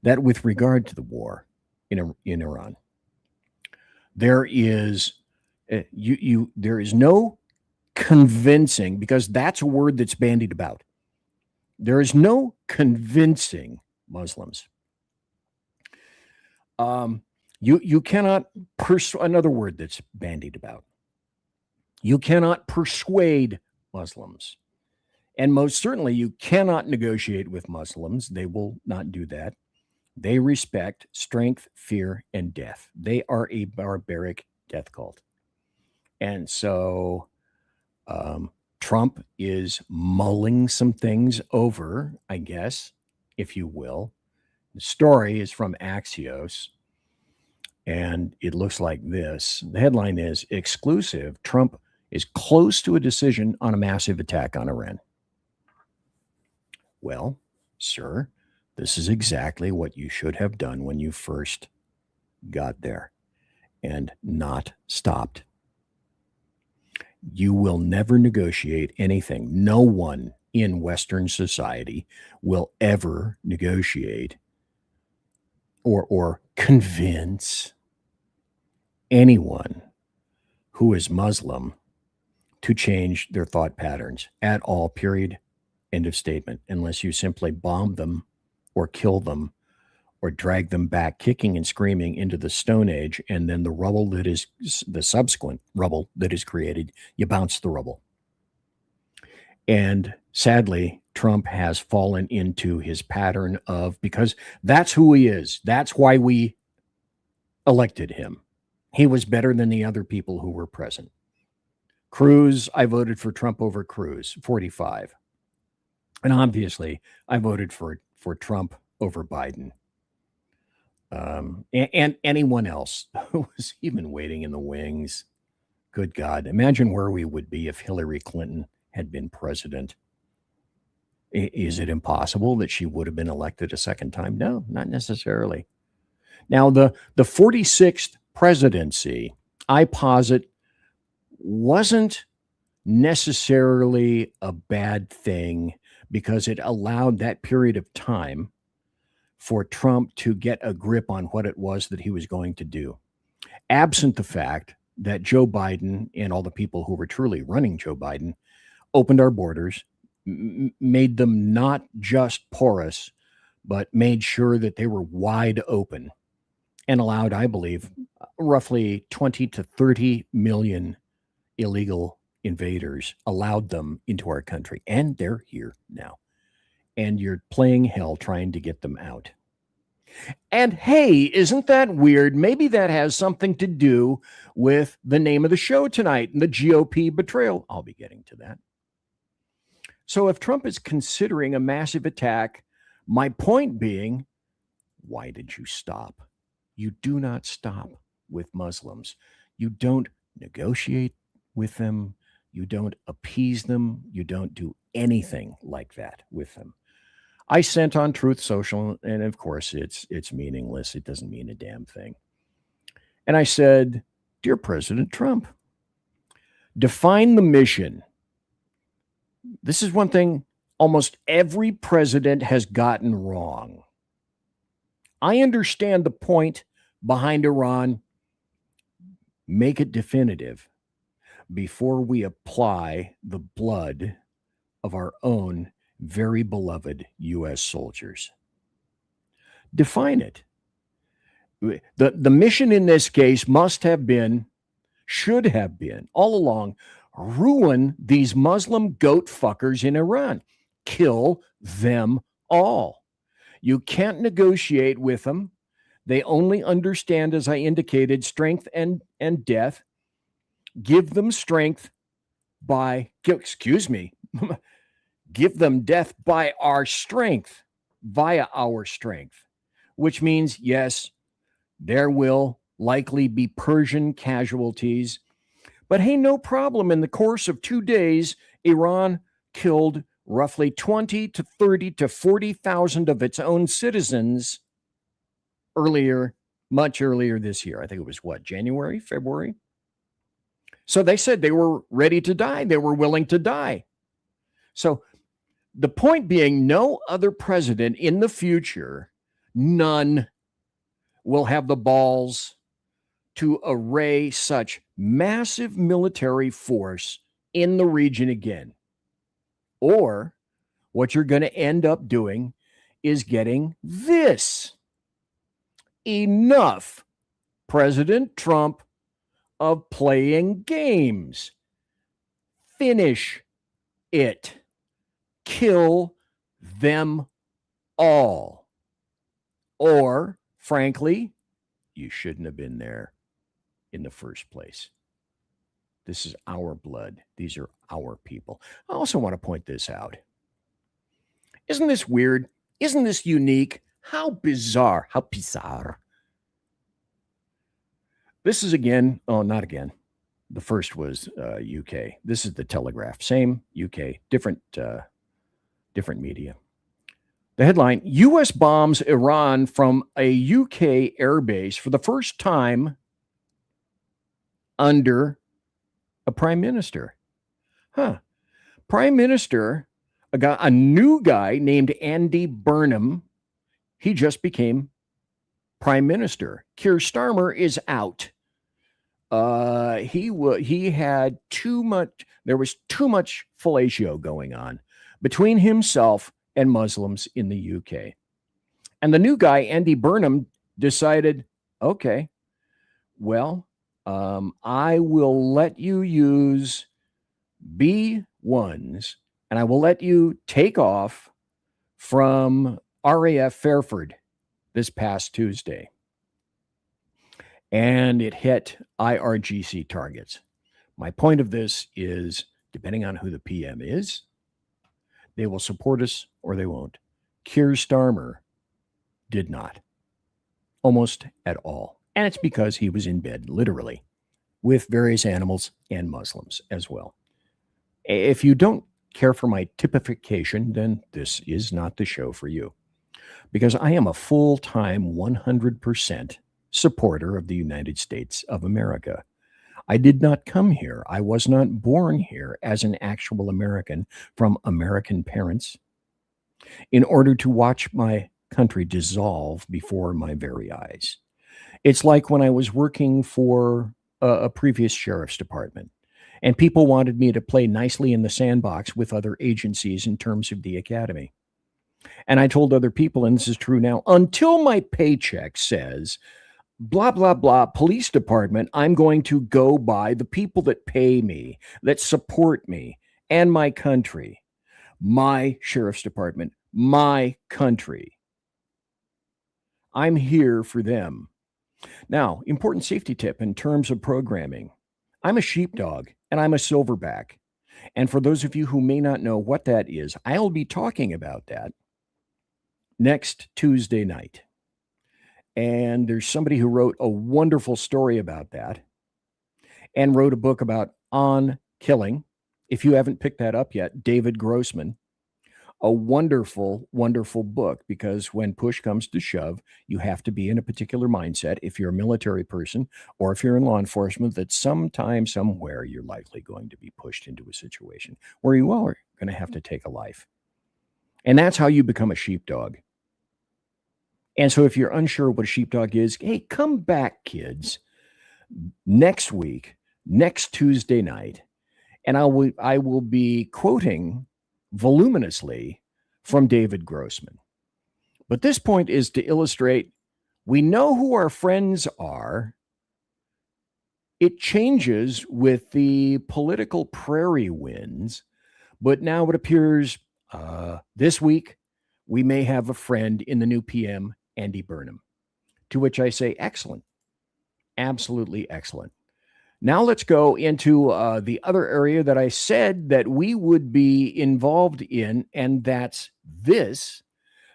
that with regard to the war in Iran, there is there is no convincing, because that's a word that's bandied about. There is no convincing Muslims. You cannot another word that's bandied about. You cannot persuade Muslims. And most certainly you cannot negotiate with Muslims. They will not do that. They respect strength, fear, and death. They are a barbaric death cult. And so Trump is mulling some things over, I guess, if you will. The story is from Axios, and it looks like this. The headline is, exclusive, Trump is close to a decision on a massive attack on Iran. Well, sir, this is exactly what you should have done when you first got there and not stopped. You will never negotiate anything. No one in Western society will ever negotiate or convince anyone who is Muslim to change their thought patterns at all, period, end of statement, unless you simply bomb them or kill them or drag them back kicking and screaming into the Stone Age, and then the rubble that is the subsequent rubble that is created, you bounce the rubble. And sadly, Trump has fallen into his pattern of, because that's who he is. That's why we elected him. He was better than the other people who were present. Cruz, I voted for Trump over Cruz, 45. And obviously, I voted for Trump over Biden. And anyone else who was even waiting in the wings. Good God, imagine where we would be if Hillary Clinton had been president. Is it impossible that she would have been elected a second time? No, not necessarily. Now, the 46th presidency, I posit, wasn't necessarily a bad thing because it allowed that period of time for Trump to get a grip on what it was that he was going to do. Absent the fact that Joe Biden and all the people who were truly running Joe Biden opened our borders, made them not just porous, but made sure that they were wide open and allowed, I believe, roughly 20 to 30 million illegal invaders, allowed them into our country. And they're here now. And you're playing hell trying to get them out. And hey, isn't that weird? Maybe that has something to do with the name of the show tonight and the GOP betrayal. I'll be getting to that. So if Trump is considering a massive attack, my point being, why did you stop? You do not stop with Muslims. You don't negotiate with them. You don't appease them. You don't do anything like that with them. I sent on Truth Social, and of course it's meaningless. It doesn't mean a damn thing. And I said, Dear President Trump, define the mission. This is one thing almost every president has gotten wrong. I understand the point behind Iran. Make it definitive before we apply the blood of our own very beloved U.S. soldiers. Define it. The mission in this case must have been, should have been, all along, ruin these Muslim goat fuckers in Iran. Kill them all. You can't negotiate with them. They only understand, as I indicated, strength and death. Give them strength by, give them death by our strength, via our strength, which means, yes, there will likely be Persian casualties. But hey, no problem. In the course of 2 days, Iran killed roughly 20 to 30 to 40,000 of its own citizens much earlier this year. I think it was January, February? So they said they were ready to die. They were willing to die. So the point being, no other president in the future, none, will have the balls to array such massive military force in the region again. Or what you're going to end up doing is getting this. Enough, President Trump, of playing games. Finish it. Kill them all. Or, frankly, you shouldn't have been there in the first place. This is our blood. These are our people. I also want to point this out. Isn't this weird? Isn't this unique? How bizarre. How bizarre. This is again, not again. The first was UK. This is the Telegraph. Same UK, different media. The headline, U.S. bombs Iran from a UK airbase for the first time under a prime minister. Prime minister, a new guy named Andy Burnham. He just became prime minister. Keir Starmer is out. He had too much. There was too much fellatio going on between himself and Muslims in the UK. And the new guy, Andy Burnham, decided, okay, well, I will let you use B-1s and I will let you take off from RAF Fairford this past Tuesday. And it hit IRGC targets. My point of this is, depending on who the PM is, they will support us or they won't. Keir Starmer did not, almost at all. And it's because he was in bed, literally, with various animals and Muslims as well. If you don't care for my typification, then this is not the show for you. because I am a full-time 100% supporter of the United States of America. I did not come here. I was not born here as an actual American from American parents in order to watch my country dissolve before my very eyes. It's like when I was working for a previous sheriff's department, and people wanted me to play nicely in the sandbox with other agencies in terms of the academy. And I told other people, and this is true now, until my paycheck says, blah, blah, blah, police department, I'm going to go by the people that pay me, that support me, and my country, my sheriff's department, my country. I'm here for them. Now, important safety tip in terms of programming. I'm a sheepdog and I'm a silverback. And for those of you who may not know what that is, I'll be talking about that next Tuesday night. And there's somebody who wrote a wonderful story about that and wrote a book about On Killing. If you haven't picked that up yet, David Grossman, a wonderful, wonderful book, because when push comes to shove, you have to be in a particular mindset. If you're a military person or if you're in law enforcement, that sometime, somewhere, you're likely going to be pushed into a situation where you are going to have to take a life. And that's how you become a sheepdog. And so if you're unsure what a sheepdog is, hey, come back, kids, next week, next Tuesday night, and I will be quoting voluminously from David Grossman. But this point is to illustrate, we know who our friends are. It changes with the political prairie winds, but now it appears this week we may have a friend in the new PM, Andy Burnham, to which I say, excellent, absolutely excellent. Now let's go into the other area that I said that we would be involved in, and that's this,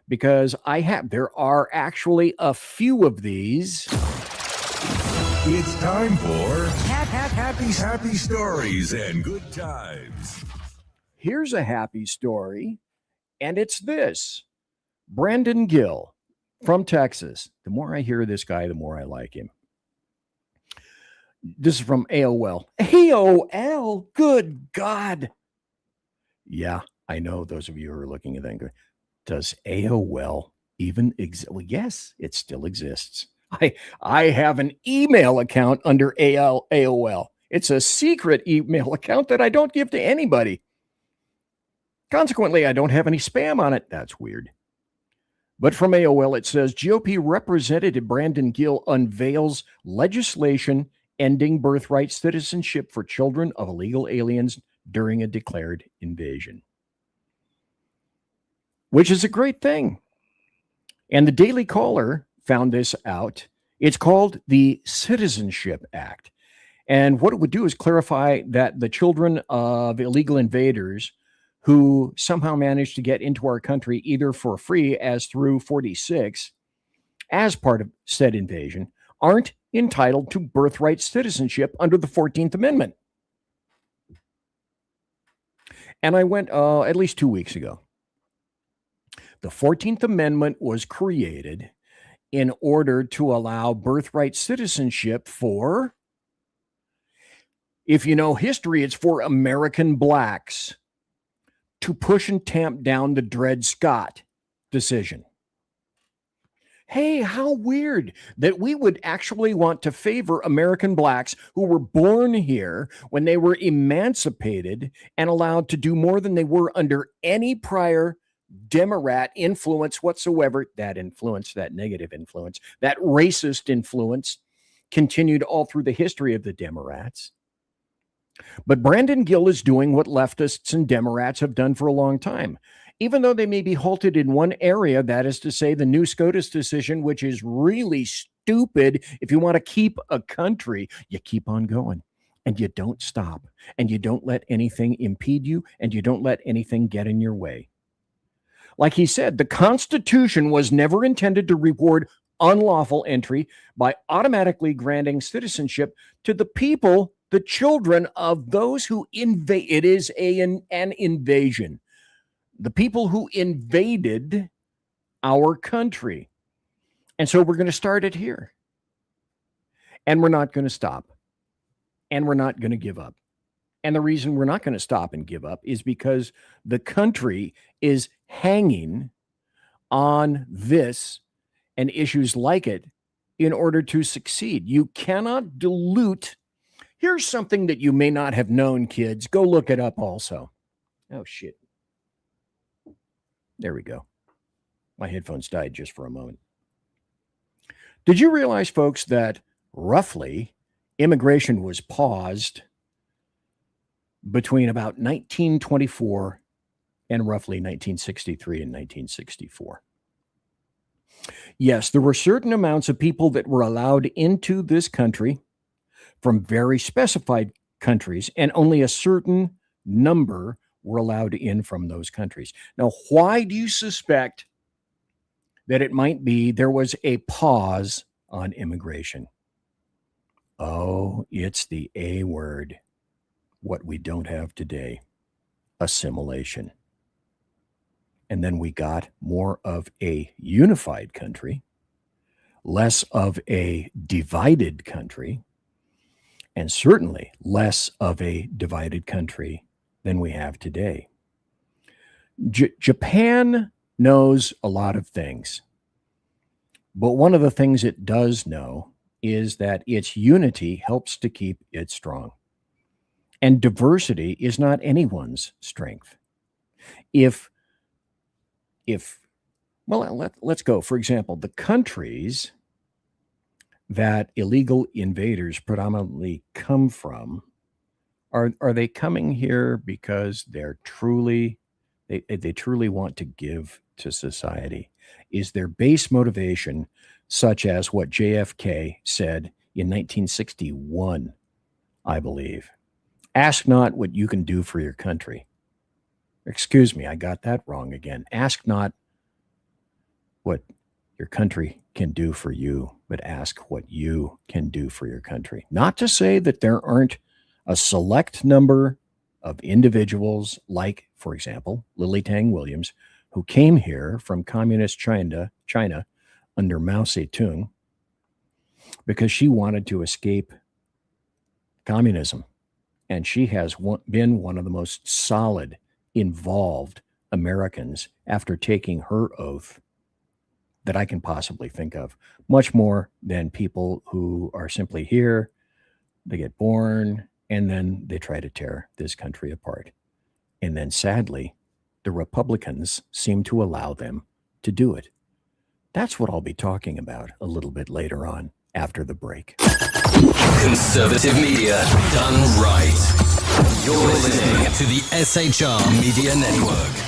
because there are actually a few of these. It's time for happy stories and good times. Here's a happy story, and it's this. Brandon Gill from Texas. The more I hear this guy, the more I like him. This is from AOL. AOL? Good God. Yeah, I know those of you who are looking at that. Does AOL even exist? Well, yes, it still exists. I have an email account under AOL. It's a secret email account that I don't give to anybody. Consequently, I don't have any spam on it. That's weird. But from AOL, it says, GOP Representative Brandon Gill unveils legislation ending birthright citizenship for children of illegal aliens during a declared invasion. Which is a great thing. And the Daily Caller found this out. It's called the Citizenship Act. And what it would do is clarify that the children of illegal invaders who somehow managed to get into our country either for free as through 46 as part of said invasion aren't entitled to birthright citizenship under the 14th Amendment. And I went at least 2 weeks ago. The 14th Amendment was created in order to allow birthright citizenship for, if you know history, it's for American blacks to push and tamp down the Dred Scott decision. Hey, how weird that we would actually want to favor American blacks who were born here when they were emancipated and allowed to do more than they were under any prior Demorat influence whatsoever. That influence, that negative influence, that racist influence continued all through the history of the Demorats. But Brandon Gill is doing what leftists and Demorats have done for a long time. Even though they may be halted in one area, that is to say the new SCOTUS decision, which is really stupid. If you want to keep a country, you keep on going and you don't stop and you don't let anything impede you and you don't let anything get in your way. Like he said, the Constitution was never intended to reward unlawful entry by automatically granting citizenship to the people, the children of those who invade. It is an invasion. The people who invaded our country. And so we're going to start it here. And we're not going to stop. And we're not going to give up. And the reason we're not going to stop and give up is because the country is hanging on this and issues like it in order to succeed. You cannot dilute. Here's something that you may not have known, kids. Go look it up also. Oh, shit. There we go. My headphones died just for a moment. Did you realize, folks, that roughly immigration was paused between about 1924 and roughly 1963 and 1964? Yes, there were certain amounts of people that were allowed into this country from very specified countries, and only a certain number were allowed in from those countries. Now, why do you suspect that it might be there was a pause on immigration? Oh, it's the A word, what we don't have today, assimilation. And then we got more of a unified country, less of a divided country, and certainly less of a divided country than we have today. Japan knows a lot of things, but one of the things it does know is that its unity helps to keep it strong. And diversity is not anyone's strength. Let's go. For example, the countries that illegal invaders predominantly come from, are they coming here because they truly want to give to society? Is their base motivation such as what JFK said in 1961, I believe? Ask not what you can do for your country. Excuse me, I got that wrong again. Ask not what your country can do for you, but ask what you can do for your country. Not to say that there aren't a select number of individuals like, for example, Lily Tang Williams, who came here from communist China under Mao Zedong because she wanted to escape communism. And she has been one of the most solid, involved Americans after taking her oath that I can possibly think of, much more than people who are simply here, they get born, and then they try to tear this country apart. And then sadly, the Republicans seem to allow them to do it. That's what I'll be talking about a little bit later on after the break. Conservative media done right. You're listening to the SHR Media Network.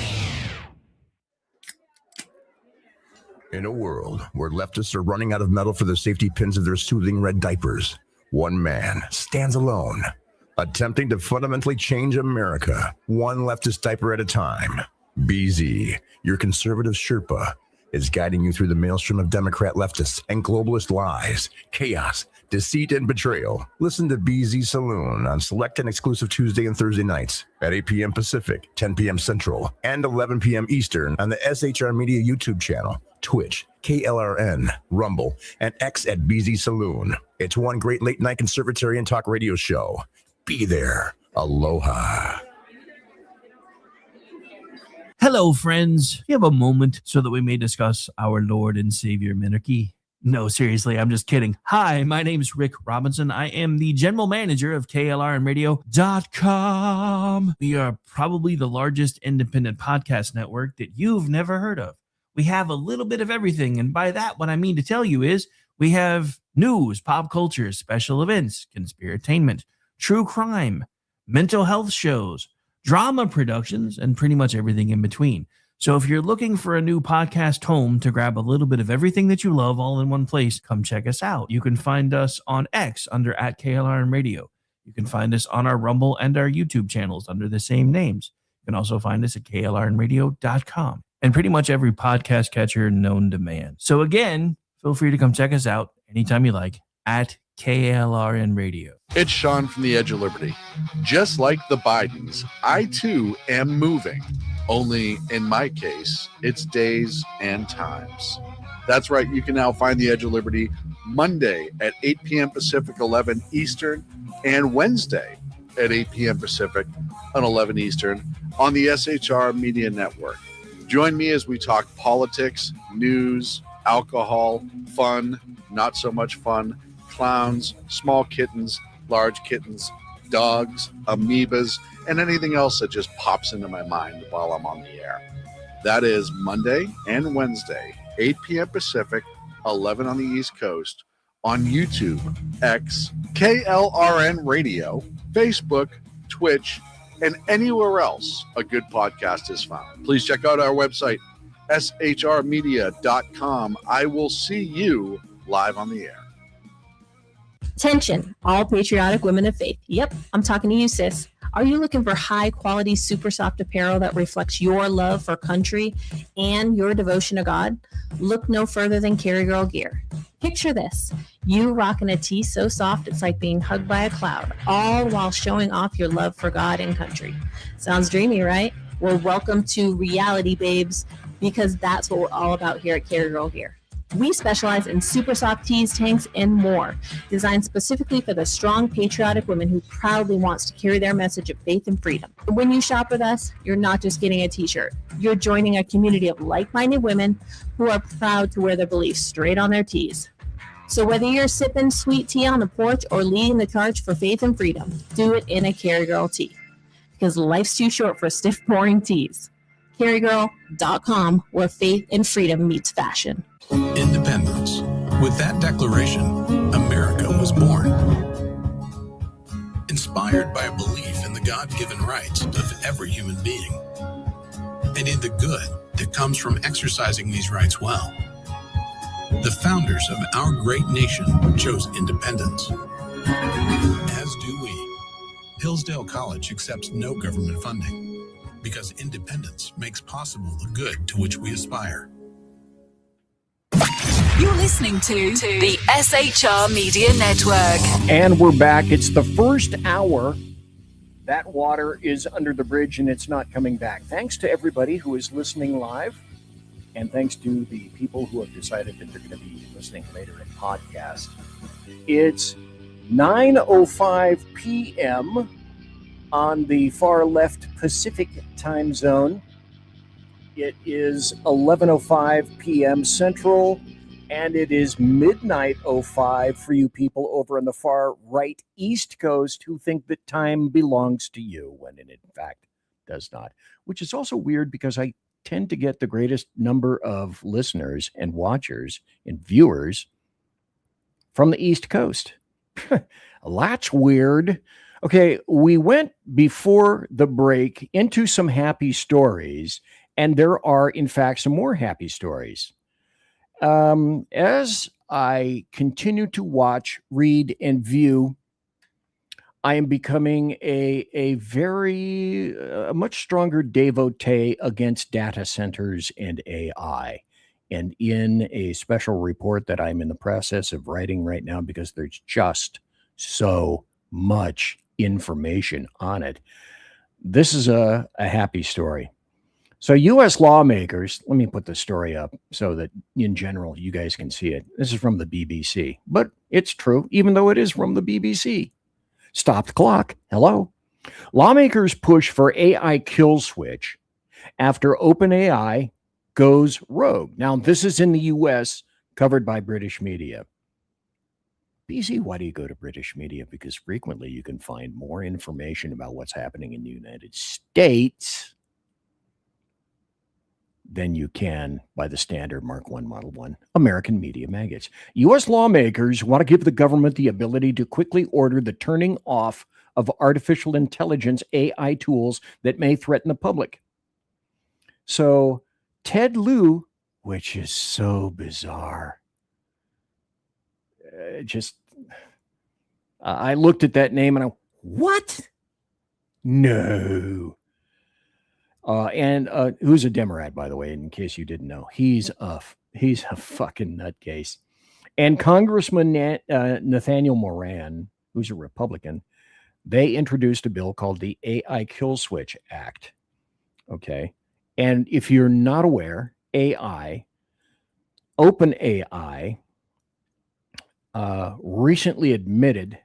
In a world where leftists are running out of metal for the safety pins of their soothing red diapers, one man stands alone, attempting to fundamentally change America, one leftist diaper at a time. BZ, your conservative Sherpa, is guiding you through the maelstrom of Democrat leftists and globalist lies, chaos, deceit, and betrayal. Listen to BZ Saloon on select and exclusive Tuesday and Thursday nights at 8 p.m. Pacific, 10 p.m. Central, and 11 p.m. Eastern on the SHR Media YouTube channel, Twitch, KLRN, Rumble, and X at BZ Saloon. It's one great late-night conservatarian talk radio show. Be there. Aloha. Hello, friends. You have a moment so that we may discuss our Lord and Savior Minarchy? No, seriously, I'm just kidding. Hi, my name's Rick Robinson. I am the general manager of KLRNradio.com. We are probably the largest independent podcast network that you've never heard of. We have a little bit of everything, and by that, what I mean to tell you is we have news, pop culture, special events, conspiratainment, true crime, mental health shows, drama productions, and pretty much everything in between. So if you're looking for a new podcast home to grab a little bit of everything that you love all in one place, come check us out. You can find us on X under @KLRNradio. You can find us on our Rumble and our YouTube channels under the same names. You can also find us at KLRNradio.com and pretty much every podcast catcher known to man. So again, feel free to come check us out anytime you like at KLRN Radio. It's Sean from the Edge of Liberty. Just like the Bidens, I too am moving. Only in my case, it's days and times. That's right. You can now find The Edge of Liberty Monday at 8 p.m. Pacific, 11 Eastern, and Wednesday at 8 p.m. Pacific on 11 Eastern on the SHR Media Network. Join me as we talk politics, news, alcohol, fun, not so much fun, clowns, small kittens, large kittens, dogs, amoebas, and anything else that just pops into my mind while I'm on the air. That is Monday and Wednesday, 8 p.m. Pacific, 11 on the East Coast, on YouTube, X, KLRN Radio, Facebook, Twitch, and anywhere else a good podcast is found. Please check out our website, shrmedia.com. I will see you live on the air. Attention, all patriotic women of faith. Yep, I'm talking to you, sis. Are you looking for high quality, super soft apparel that reflects your love for country and your devotion to God? Look no further than Carry Girl Gear. Picture this. You rocking a tee so soft it's like being hugged by a cloud, all while showing off your love for God and country. Sounds dreamy, right? Well, welcome to reality, babes, because that's what we're all about here at Carry Girl Gear. We specialize in super soft tees, tanks, and more, designed specifically for the strong, patriotic woman who proudly wants to carry their message of faith and freedom. When you shop with us, you're not just getting a t-shirt. You're joining a community of like-minded women who are proud to wear their beliefs straight on their tees. So whether you're sipping sweet tea on the porch or leading the charge for faith and freedom, do it in a Carry Girl tee. Because life's too short for stiff, boring tees. CarryGirl.com, where faith and freedom meets fashion. Independence. With that declaration, America was born. Inspired by a belief in the God-given rights of every human being, and in the good that comes from exercising these rights well. The founders of our great nation chose independence. As do we. Hillsdale College accepts no government funding because independence makes possible the good to which we aspire. You're listening to the SHR Media Network. And we're back. It's the first hour. That water is under the bridge and it's not coming back. Thanks to everybody who is listening live. And thanks to the people who have decided that they're going to be listening later in podcast. It's 9:05 p.m. on the far left Pacific time zone. It is 11:05 p.m. Central, and it is midnight 05 for you people over on the far right East Coast who think that time belongs to you when it in fact does not, which is also weird because I tend to get the greatest number of listeners and watchers and viewers from the East Coast. That's weird. Okay, we went before the break into some happy stories, and there are, in fact, some more happy stories. As I continue to watch, read, and view, I am becoming a much stronger devotee against data centers and AI. And in a special report that I'm in the process of writing right now, because there's just so much information on it, this is a happy story. So U.S. lawmakers, let me put the story up so that in general you guys can see it. This is from the BBC, but it's true, even though it is from the BBC. Stop the clock. Hello. Lawmakers push for AI kill switch after OpenAI goes rogue. Now, this is in the U.S., covered by British media. BC, why do you go to British media? Because frequently you can find more information about what's happening in the United States than you can by the standard Mark I Model 1 American media maggots. U.S. lawmakers want to give the government the ability to quickly order the turning off of artificial intelligence AI tools that may threaten the public. So Ted Lieu, which is so bizarre, I looked at that name and what? No. And who's a Demorat, by the way, in case you didn't know. He's a fucking nutcase. And Congressman Nathaniel Moran, who's a Republican, they introduced a bill called the AI Kill Switch Act. Okay. And if you're not aware, OpenAI recently admitted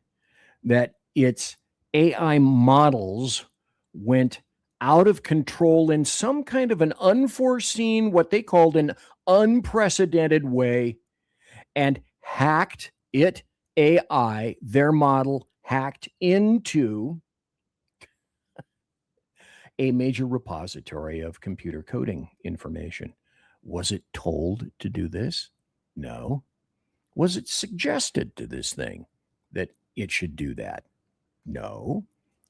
that its AI models went out of control in some kind of an unforeseen, what they called an unprecedented way, and hacked it, AI, their model hacked into a major repository of computer coding information. Was it told to do this? No. Was it suggested to this thing that it should do that? No.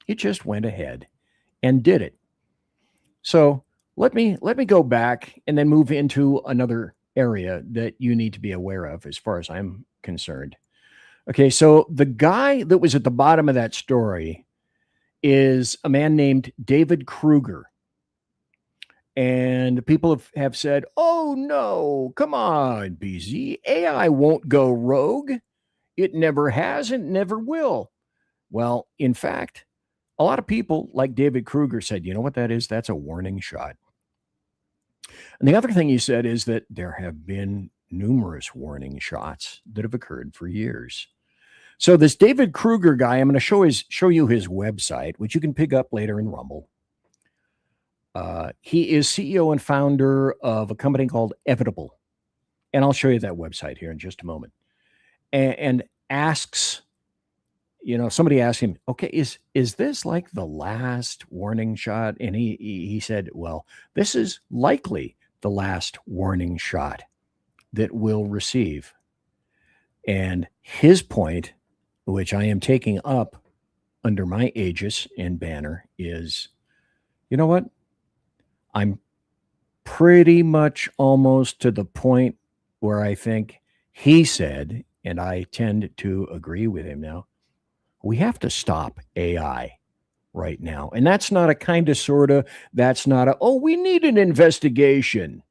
It just went ahead and did it. So let me go back and then move into another area that you need to be aware of as far as I'm concerned. Okay, so the guy that was at the bottom of that story is a man named David Kruger. And people have said, oh no, come on, BZ, AI won't go rogue. It never has and never will. Well, in fact, a lot of people like David Kruger said, you know what that is? That's a warning shot. And the other thing he said is that there have been numerous warning shots that have occurred for years. So this David Kruger guy, I'm going to show you his website, which you can pick up later in Rumble. He is CEO and founder of a company called Evitable. And I'll show you that website here in just a moment. And asks, somebody asked him, okay, is this like the last warning shot? And he said, well, this is likely the last warning shot that we'll receive. And his point, which I am taking up under my aegis and banner, is, you know what? I'm pretty much almost to the point where I think he said, and I tend to agree with him now, we have to stop AI right now. And that's not a kind of, sort of, that's not a, oh, we need an investigation.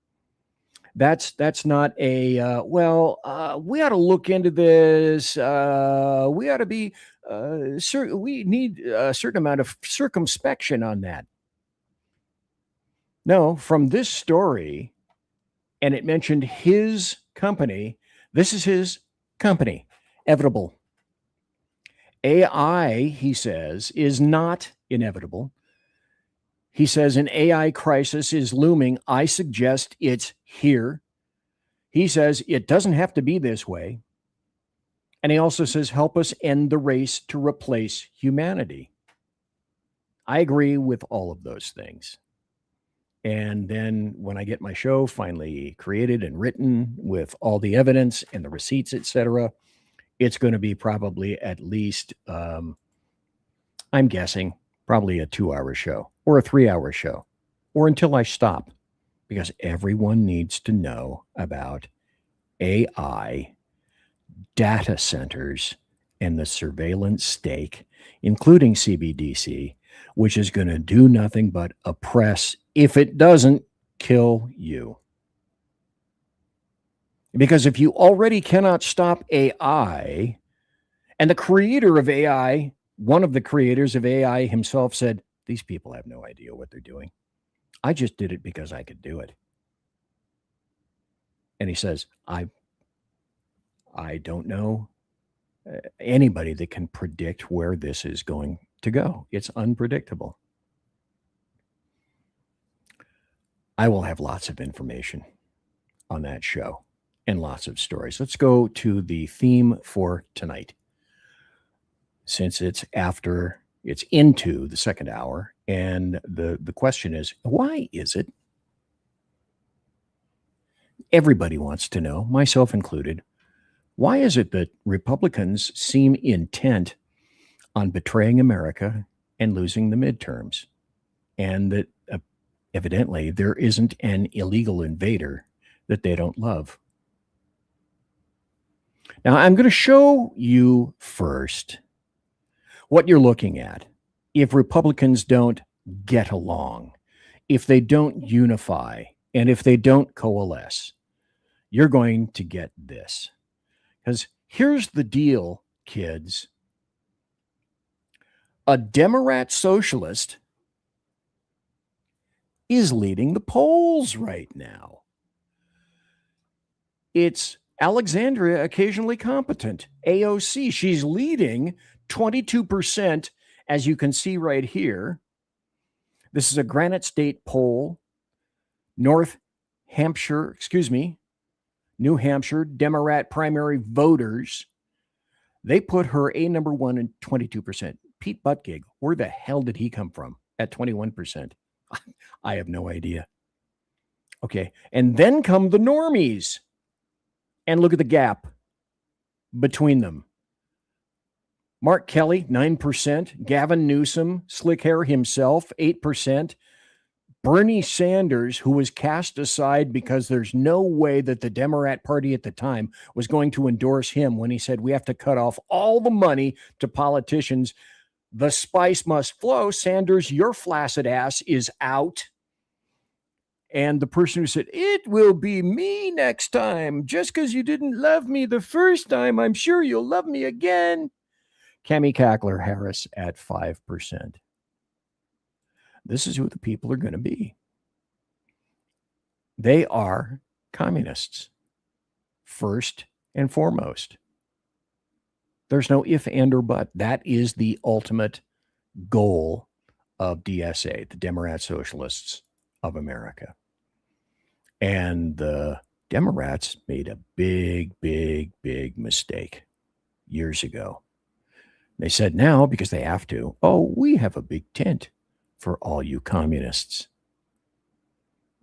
That's not a, we ought to look into this. We ought to be, we need a certain amount of circumspection on that. No, from this story, and it mentioned his company, this is his company, Evitable. AI, he says, is not inevitable. He says an AI crisis is looming. I suggest it's here. He says it doesn't have to be this way. And he also says, help us end the race to replace humanity. I agree with all of those things. And then when I get my show finally created and written with all the evidence and the receipts, etc., it's going to be probably at least, I'm guessing, probably a 2-hour show or a 3-hour show, or until I stop, because everyone needs to know about AI, data centers, and the surveillance state, including CBDC, which is going to do nothing but oppress, if it doesn't kill you. Because if you already cannot stop AI, and the creator of AI, one of the creators of AI himself said, these people have no idea what they're doing. I just did it because I could do it. And he says, I don't know anybody that can predict where this is going to go. It's unpredictable. I will have lots of information on that show and lots of stories. Let's go to the theme for tonight. Since it's into the second hour, and the question is, why is it? Everybody wants to know, myself included, why is it that Republicans seem intent on betraying America and losing the midterms, and that evidently there isn't an illegal invader that they don't love? Now, I'm going to show you first what you're looking at. If Republicans don't get along, if they don't unify, and if they don't coalesce, you're going to get this. Because here's the deal, kids. A Demorat socialist is leading the polls right now. It's Alexandria Occasionally Competent, AOC. She's leading 22%, as you can see right here. This is a Granite State poll. New Hampshire Demorat primary voters. They put her a number one at 22%. Pete Buttigieg, where the hell did he come from at 21%? I have no idea. Okay. And then come the normies. And look at the gap between them. Mark Kelly, 9%. Gavin Newsom, slick hair himself, 8%. Bernie Sanders, who was cast aside because there's no way that the Demorat Party at the time was going to endorse him when he said we have to cut off all the money to politicians. The spice must flow. Sanders, your flaccid ass is out. And the person who said, it will be me next time. Just because you didn't love me the first time, I'm sure you'll love me again. Cami Cackler Harris at 5%. This is who the people are going to be. They are communists, first and foremost. There's no if, and, or but. That is the ultimate goal of DSA, the Demorat Socialists of America. And the Demorats made a big, big, big mistake years ago. They said now, because they have to, we have a big tent for all you communists.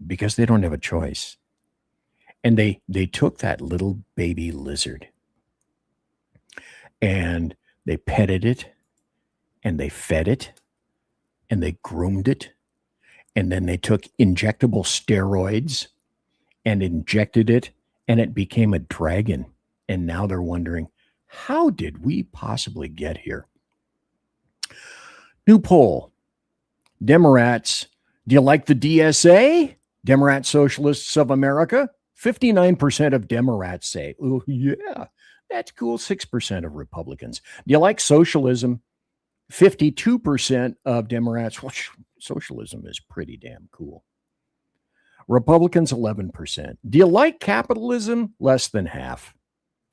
Because they don't have a choice. And they took that little baby lizard and they petted it and they fed it and they groomed it. And then they took injectable steroids and injected it, and it became a dragon. And now they're wondering, how did we possibly get here? New poll. Demorats, do you like the DSA? Demorat Socialists of America? 59% of Demorats say, oh, yeah, that's cool. 6% of Republicans. Do you like socialism? 52% of Demorats, well, socialism is pretty damn cool. Republicans, 11%. Do you like capitalism? Less than half,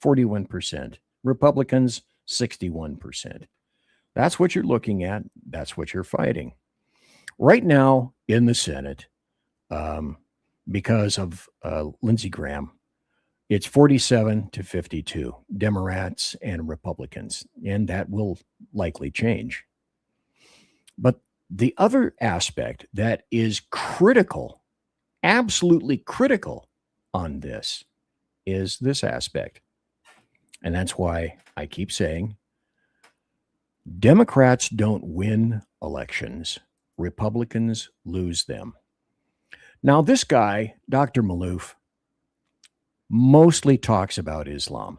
41%. Republicans, 61%. That's what you're looking at. That's what you're fighting. Right now in the Senate, because of Lindsey Graham, it's 47 to 52, Demorats and Republicans, and that will likely change. But the other aspect that is critical, absolutely critical on this, is this aspect. And that's why I keep saying Democrats don't win elections. Republicans lose them. Now, this guy, Dr. Malouf, mostly talks about Islam.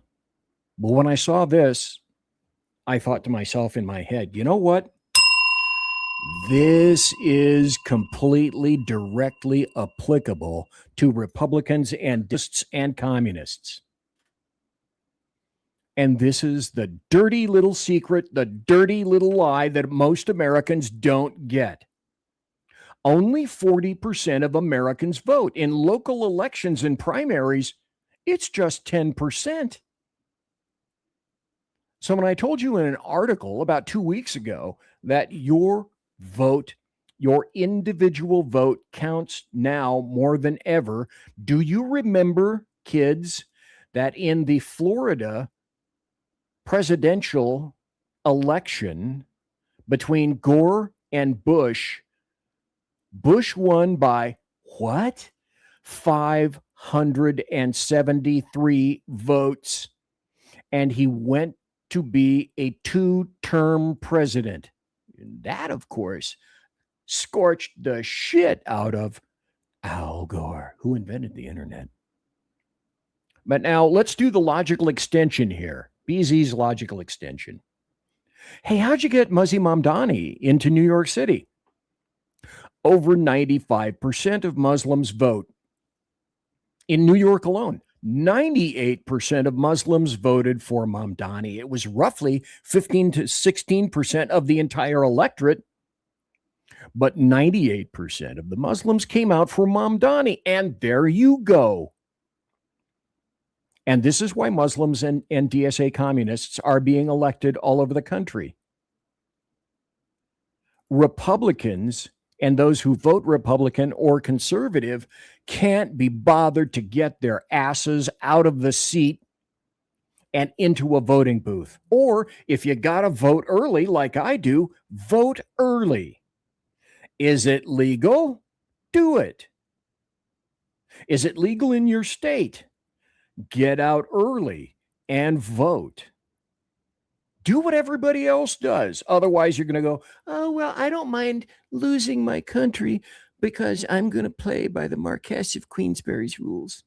But when I saw this, I thought to myself in my head, you know what? This is completely directly applicable to Republicans and communists. And this is the dirty little secret, the dirty little lie that most Americans don't get. Only 40% of Americans vote. In local elections and primaries, it's just 10%. So when I told you in an article about 2 weeks ago that your vote, your individual vote counts now more than ever, do you remember, kids, that in the Florida presidential election between Gore and Bush, Bush won by what? 573 votes. And he went to be a two-term president. And that, of course, scorched the shit out of Al Gore, who invented the internet. But now let's do the logical extension here. BZ's logical extension. Hey, how'd you get Muzzy Mamdani into New York City? Over 95% of Muslims vote. In New York alone, 98% of Muslims voted for Mamdani. It was roughly 15 to 16% of the entire electorate. But 98% of the Muslims came out for Mamdani, and there you go. And this is why Muslims and DSA communists are being elected all over the country. Republicans and those who vote Republican or conservative can't be bothered to get their asses out of the seat and into a voting booth. Or if you got to vote early, like I do, vote early. Is it legal? Do it. Is it legal in your state? Get out early and vote. Do what everybody else does. Otherwise, you're going to go, oh, well, I don't mind losing my country because I'm going to play by the Marquess of Queensberry's rules.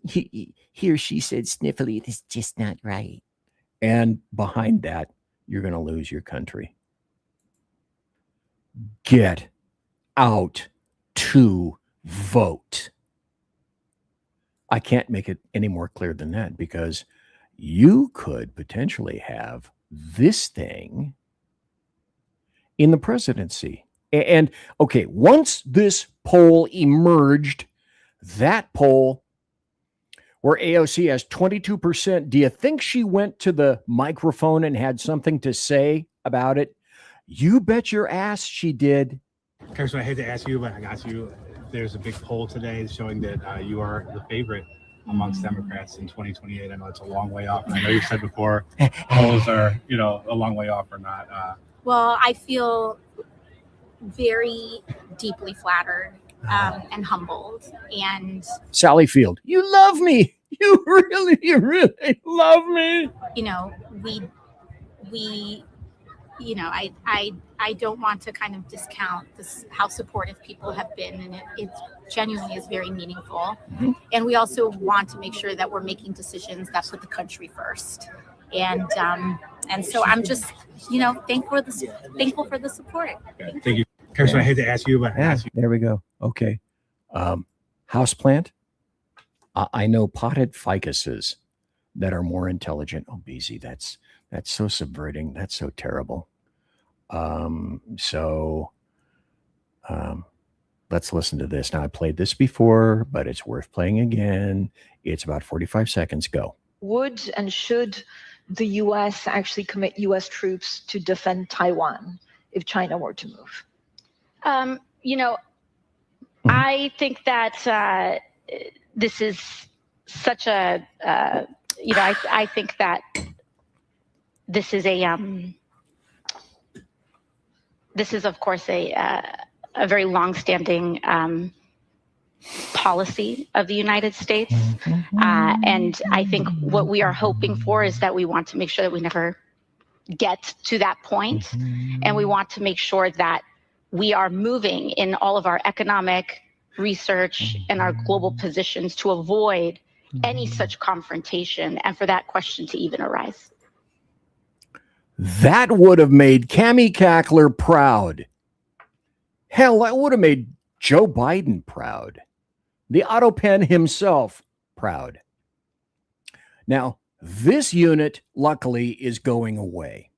He or she said sniffly, it's just not right. And behind that, you're going to lose your country. Get out to vote. I can't make it any more clear than that, because you could potentially have this thing in the presidency. And okay, once this poll emerged, that poll where AOC has 22%, do you think she went to the microphone and had something to say about it? You bet your ass she did. Kirsten, I hate to ask you, but I got you. There's a big poll today showing that you are the favorite amongst Democrats in 2028. I know it's a long way off. And I know you said before polls are, a long way off or not. Well, I feel very deeply flattered and humbled. And Sally Field, you love me. You really love me. I don't want to kind of discount this, how supportive people have been, and it genuinely is very meaningful. Mm-hmm. And we also want to make sure that we're making decisions that put the country first. And so I'm just, thankful for the support. Thank you. Kirsten, I hate to ask you, but there we go. Okay. Houseplant. I know potted ficuses that are more intelligent. Oh, BZ, that's so subverting. That's so terrible. Let's listen to this. Now, I played this before, but it's worth playing again. It's about 45 seconds. Go. Would and should the U.S. actually commit U.S. troops to defend Taiwan if China were to move? I think that this is such a, I think that this is of course a very longstanding policy of the United States. And I think what we are hoping for is that we want to make sure that we never get to that point. And we want to make sure that we are moving in all of our economic research and our global positions to avoid any such confrontation and for that question to even arise. That would have made Cammie Cackler proud. Hell, that would have made Joe Biden proud. The Autopen himself proud. Now, this unit, luckily, is going away.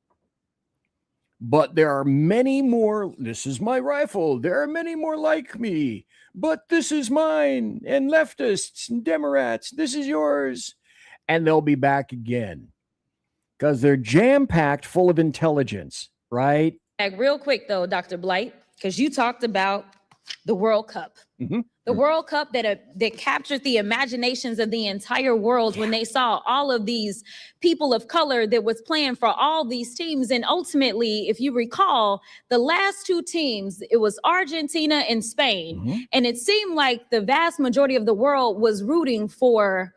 But there are many more. This is my rifle. There are many more like me. But this is mine. And leftists and Demorats, this is yours. And they'll be back again. Because they're jam-packed full of intelligence, right? Real quick, though, Dr. Blight, because you talked about the World Cup. Mm-hmm. The World Cup that captured the imaginations of the entire world when they saw all of these people of color that was playing for all these teams. And ultimately, if you recall, the last two teams, it was Argentina and Spain. Mm-hmm. And it seemed like the vast majority of the world was rooting for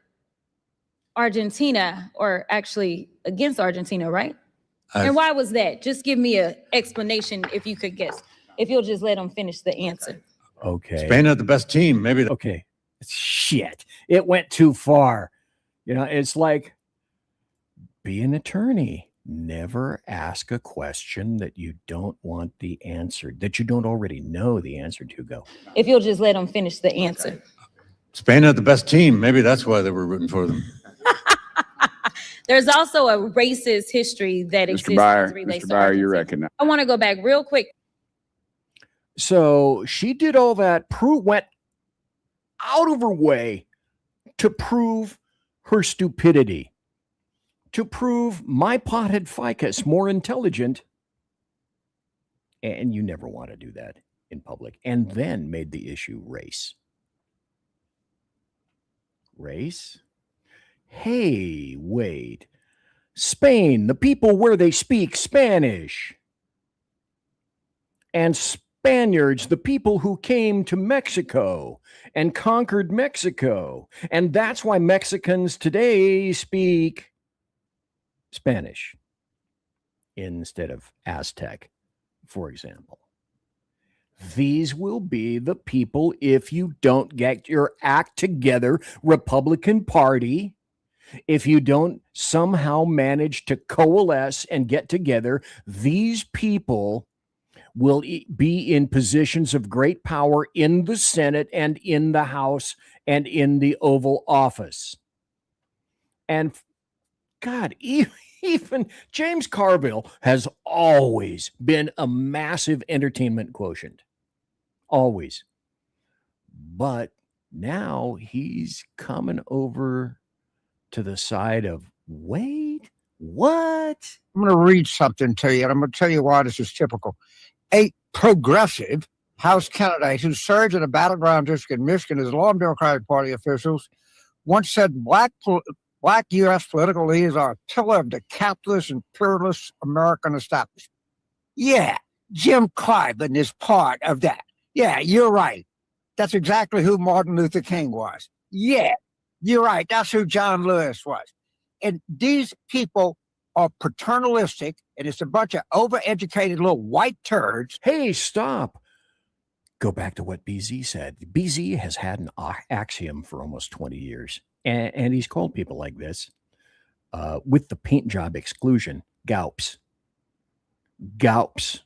Argentina, or actually against Argentina, right? And why was that? Just give me an explanation if you could guess. If you'll just let them finish the answer. Okay. Spain had the best team. Maybe. Okay. Shit. It went too far. It's like, be an attorney. Never ask a question that you don't want the answer, that you don't already know the answer to. Go. If you'll just let them finish the answer. Spain had the best team. Maybe that's why they were rooting for them. There's also a racist history that exists. Mr. Byer, you recognize. I want to go back real quick. So she did all that, went out of her way to prove her stupidity, to prove my pothead ficus more intelligent. And you never want to do that in public. And then made the issue race. Race? Hey, wait. Spain, the people where they speak Spanish. And Spaniards, the people who came to Mexico and conquered Mexico. And that's why Mexicans today speak Spanish instead of Aztec, for example. These will be the people, if you don't get your act together, Republican Party, if you don't somehow manage to coalesce and get together, these people will be in positions of great power in the Senate and in the House and in the Oval Office. And God, even James Carville has always been a massive entertainment quotient. Always. But now he's coming over to the side of, wait, what? I'm going to read something to you, and I'm going to tell you why this is typical. A progressive House candidate who served in a battleground district in Michigan as long Democratic Party officials once said black U.S. political leaders are a pillar of the capitalist and imperialist American establishment. Yeah, Jim Clyburn is part of that. Yeah, you're right. That's exactly who Martin Luther King was. Yeah, you're right. That's who John Lewis was. And these people are paternalistic, and it's a bunch of overeducated little white turds. Hey, stop. Go back to what BZ said. BZ has had an axiom for almost 20 years, and he's called people like this, with the paint job exclusion, Gaups. Gaups,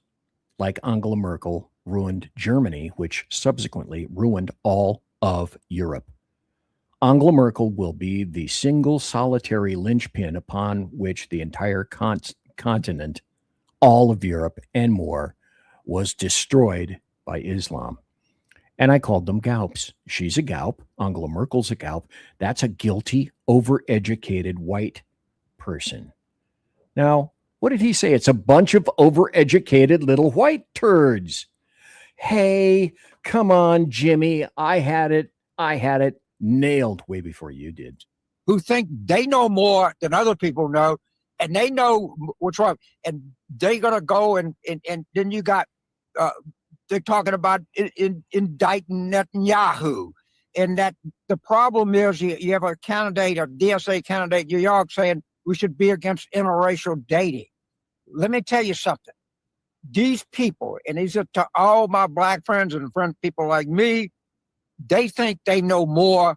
like Angela Merkel, ruined Germany, which subsequently ruined all of Europe. Angela Merkel will be the single solitary linchpin upon which the entire continent, all of Europe and more, was destroyed by Islam. And I called them Gaups. She's a Gaup. Angela Merkel's a Gaup. That's a guilty, overeducated white person. Now, what did he say? It's a bunch of overeducated little white turds. Hey, come on, Jimmy. I had it nailed way before you did. Who think they know more than other people know, and they know what's wrong, and they're gonna go and then you got they're talking about indicting Netanyahu, and that the problem is you have a candidate, a DSA candidate in New York saying we should be against interracial dating. Let me tell you something. These people, and these are to all my black friends and people like me, they think they know more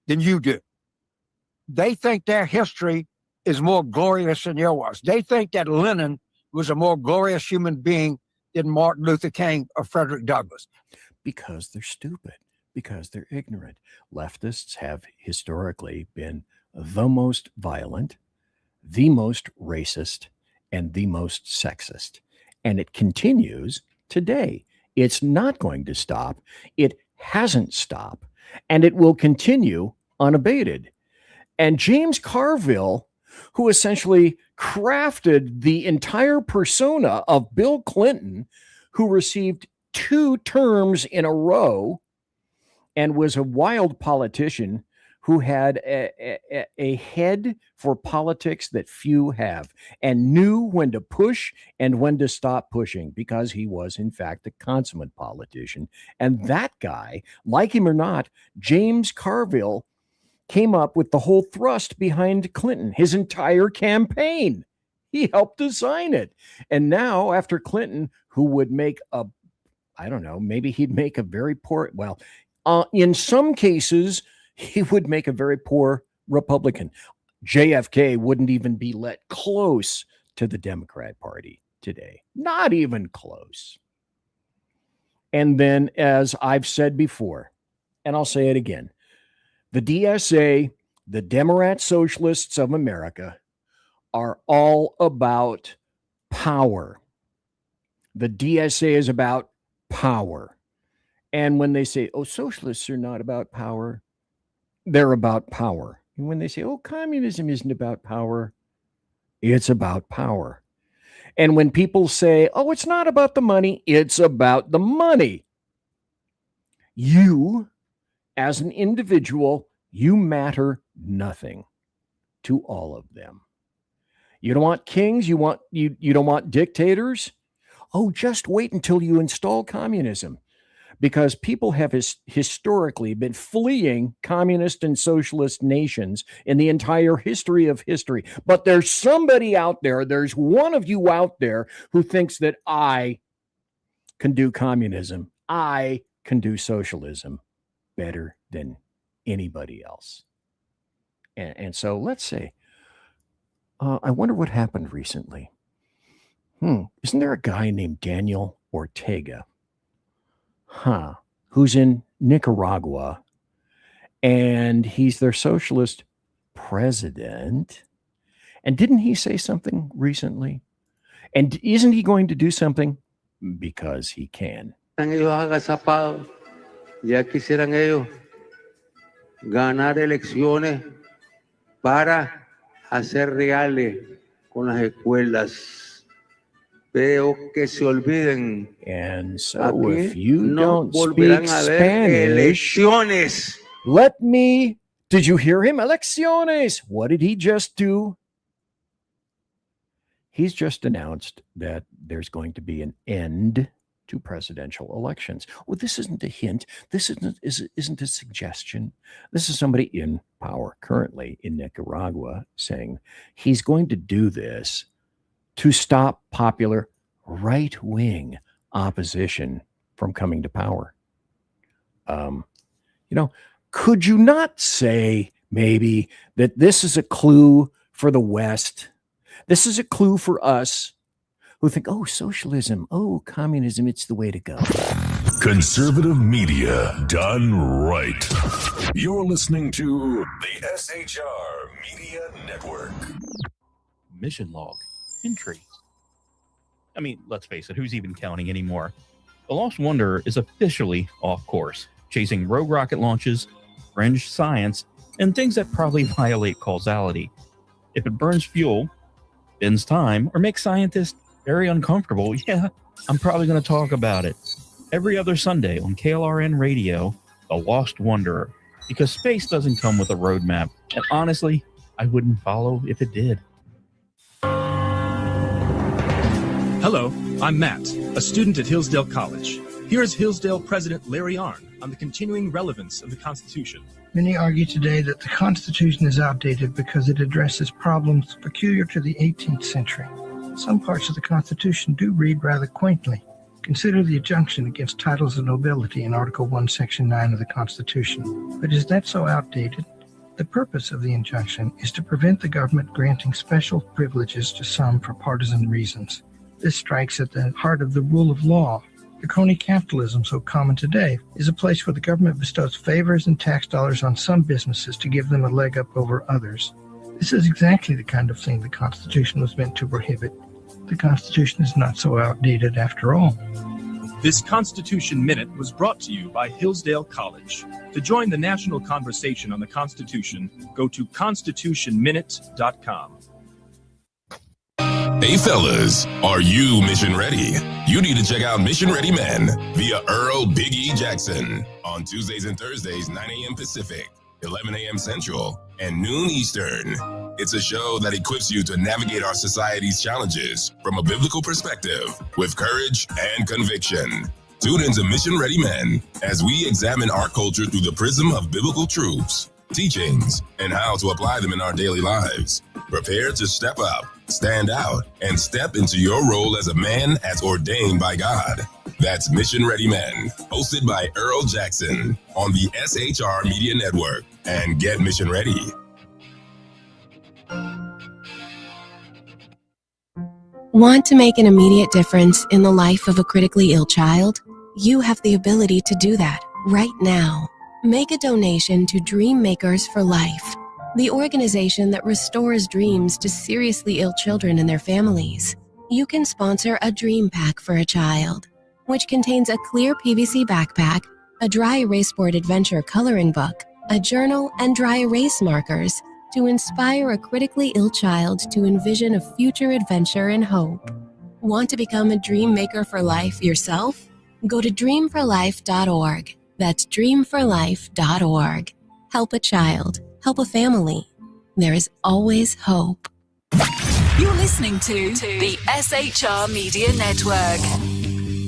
than you do. They think their history is more glorious than yours. They think that Lenin was a more glorious human being than Martin Luther King or Frederick Douglass. Because they're stupid, because they're ignorant. Leftists have historically been the most violent, the most racist, and the most sexist. And it continues today. It's not going to stop. It hasn't stopped, and it will continue unabated. And James Carville, who essentially crafted the entire persona of Bill Clinton, who received 2 terms in a row and was a wild politician who had a head for politics that few have, and knew when to push and when to stop pushing, because he was, in fact, a consummate politician. And that guy, like him or not, James Carville, came up with the whole thrust behind Clinton, his entire campaign. He helped design it. And now, after Clinton, who would make I don't know, maybe he'd make a very poor, in some cases, he would make a very poor Republican. JFK wouldn't even be let close to the Democrat Party today. Not even close. And then, as I've said before, and I'll say it again, the DSA, the Demorat Socialists of America, are all about power. The DSA is about power. And when they say, oh, socialists are not about power, they're about power. And when they say, oh, communism isn't about power, it's about power. And when people say, oh, it's not about the money, it's about the money. You, as an individual, you matter nothing to all of them. You don't want kings, you don't want dictators. Oh, just wait until you install communism, because people have historically been fleeing communist and socialist nations in the entire history of history. But there's somebody out there, there's one of you out there who thinks that I can do communism, I can do socialism better than anybody else. And so let's say, I wonder what happened recently. Isn't there a guy named Daniel Ortega? Who's in Nicaragua, and he's their socialist president. And didn't he say something recently? And isn't he going to do something? Because he can. Ya quisieran ellos ganar elecciones para hacer reales con las escuelas. Veo que se olviden. And so if you don't speak Spanish, elecciones. Did you hear him? Elecciones. What did he just do? He's just announced that there's going to be an end to presidential elections. Well, this isn't a hint. This isn't a suggestion. This is somebody in power currently in Nicaragua saying he's going to do this to stop popular right-wing opposition from coming to power. Could you not say maybe that this is a clue for the West? This is a clue for us who think, oh, socialism, oh, communism, it's the way to go. Conservative media done right. You're listening to the SHR Media Network. Mission log entry. I mean, let's face it, who's even counting anymore? The Lost Wonder is officially off course, chasing rogue rocket launches, fringe science, and things that probably violate causality. If it burns fuel, bends time, or makes scientists very uncomfortable, yeah, I'm probably going to talk about it. Every other Sunday on KLRN Radio, The Lost Wanderer, because space doesn't come with a roadmap, and honestly, I wouldn't follow if it did. Hello, I'm Matt, a student at Hillsdale College. Here's Hillsdale President Larry Arnn on the continuing relevance of the Constitution. Many argue today that the Constitution is outdated because it addresses problems peculiar to the 18th century. Some parts of the Constitution do read rather quaintly. Consider the injunction against titles of nobility in Article 1, Section 9 of the Constitution. But is that so outdated? The purpose of the injunction is to prevent the government granting special privileges to some for partisan reasons. This strikes at the heart of the rule of law. The crony capitalism so common today is a place where the government bestows favors and tax dollars on some businesses to give them a leg up over others. This is exactly the kind of thing the Constitution was meant to prohibit. The Constitution is not so outdated after all. This Constitution Minute was brought to you by Hillsdale College. To join the national conversation on the Constitution, go to constitutionminute.com. Hey fellas, are you mission ready? You need to check out Mission Ready Men via Earl Big E Jackson on Tuesdays and Thursdays, 9 a.m. Pacific, 11 a.m. Central, and noon Eastern. It's a show that equips you to navigate our society's challenges from a biblical perspective with courage and conviction. Tune into Mission Ready Men as we examine our culture through the prism of biblical truths, teachings, and how to apply them in our daily lives. Prepare to step up, stand out, and step into your role as a man as ordained by God. That's Mission Ready Men, hosted by Earl Jackson on the SHR Media Network. And get mission ready. Want to make an immediate difference in the life of a critically ill child? You have the ability to do that right now. Make a donation to Dream Makers for Life, the organization that restores dreams to seriously ill children and their families. You can sponsor a dream pack for a child. which contains a clear PVC backpack, a dry erase board adventure coloring book, a journal, and dry erase markers to inspire a critically ill child to envision a future adventure and hope. Want to become a dream maker for life yourself? Go to dreamforlife.org. That's dreamforlife.org. Help a child. Help a family. There is always hope. You're listening to the SHR Media Network.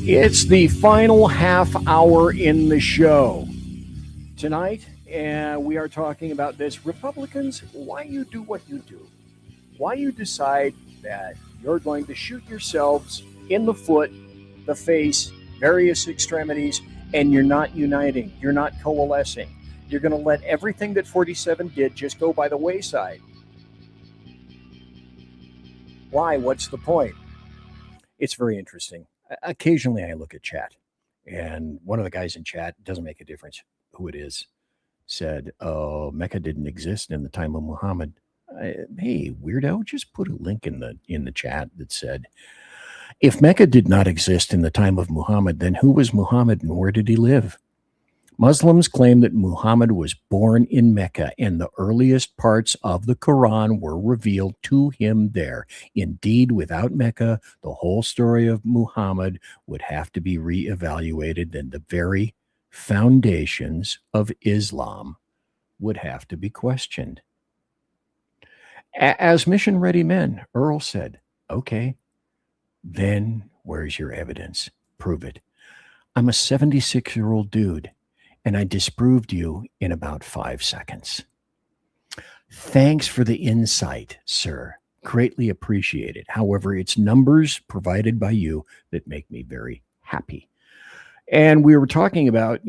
It's the final half hour in the show. Tonight, we are talking about this. Republicans, why you do what you do. Why you decide that you're going to shoot yourselves in the foot, the face, various extremities, and you're not uniting. You're not coalescing. You're going to let everything that 47 did just go by the wayside. Why? What's the point? It's very interesting. Occasionally I look at chat, and one of the guys in chat, doesn't make a difference who it is, said, oh, Mecca didn't exist in the time of Muhammad. Hey, weirdo, just put a link in the chat that said, if Mecca did not exist in the time of Muhammad, then who was Muhammad and where did he live? Muslims claim that Muhammad was born in Mecca and the earliest parts of the Quran were revealed to him there. Indeed, without Mecca, the whole story of Muhammad would have to be reevaluated and the very foundations of Islam would have to be questioned. As mission-ready men, Earl said, okay, then where's your evidence? Prove it. I'm a 76-year-old dude, and I disproved you in about 5 seconds. Thanks for the insight, sir. Greatly appreciated. However, it's numbers provided by you that make me very happy. And we were talking about,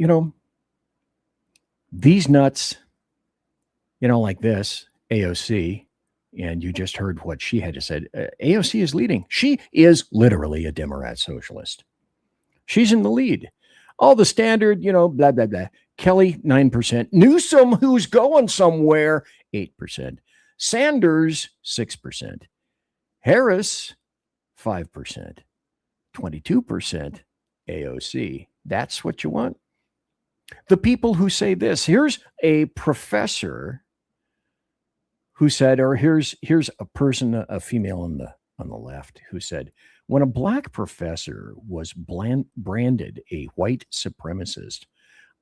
these nuts, like this, AOC, and you just heard what she had to say. AOC is leading. She is literally a Demorat socialist. She's in the lead. All the standard, blah, blah, blah. Kelly, 9%. Newsom, who's going somewhere, 8%. Sanders, 6%. Harris, 5%. 22% AOC. That's what you want. The people who say this, here's a professor who said, or here's a person, a female on the left, who said, when a black professor was branded a white supremacist,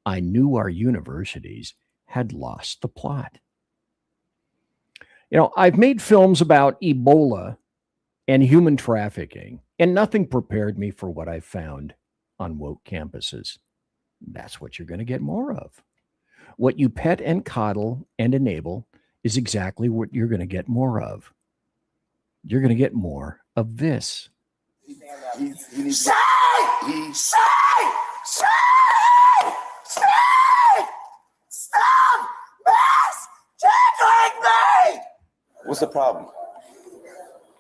I knew our universities had lost the plot. I've made films about Ebola and human trafficking, and nothing prepared me for what I found on woke campuses. That's what you're going to get more of. What you pet and coddle and enable is exactly what you're going to get more of. You're going to get more of this. Stop mass tickling me! What's the problem?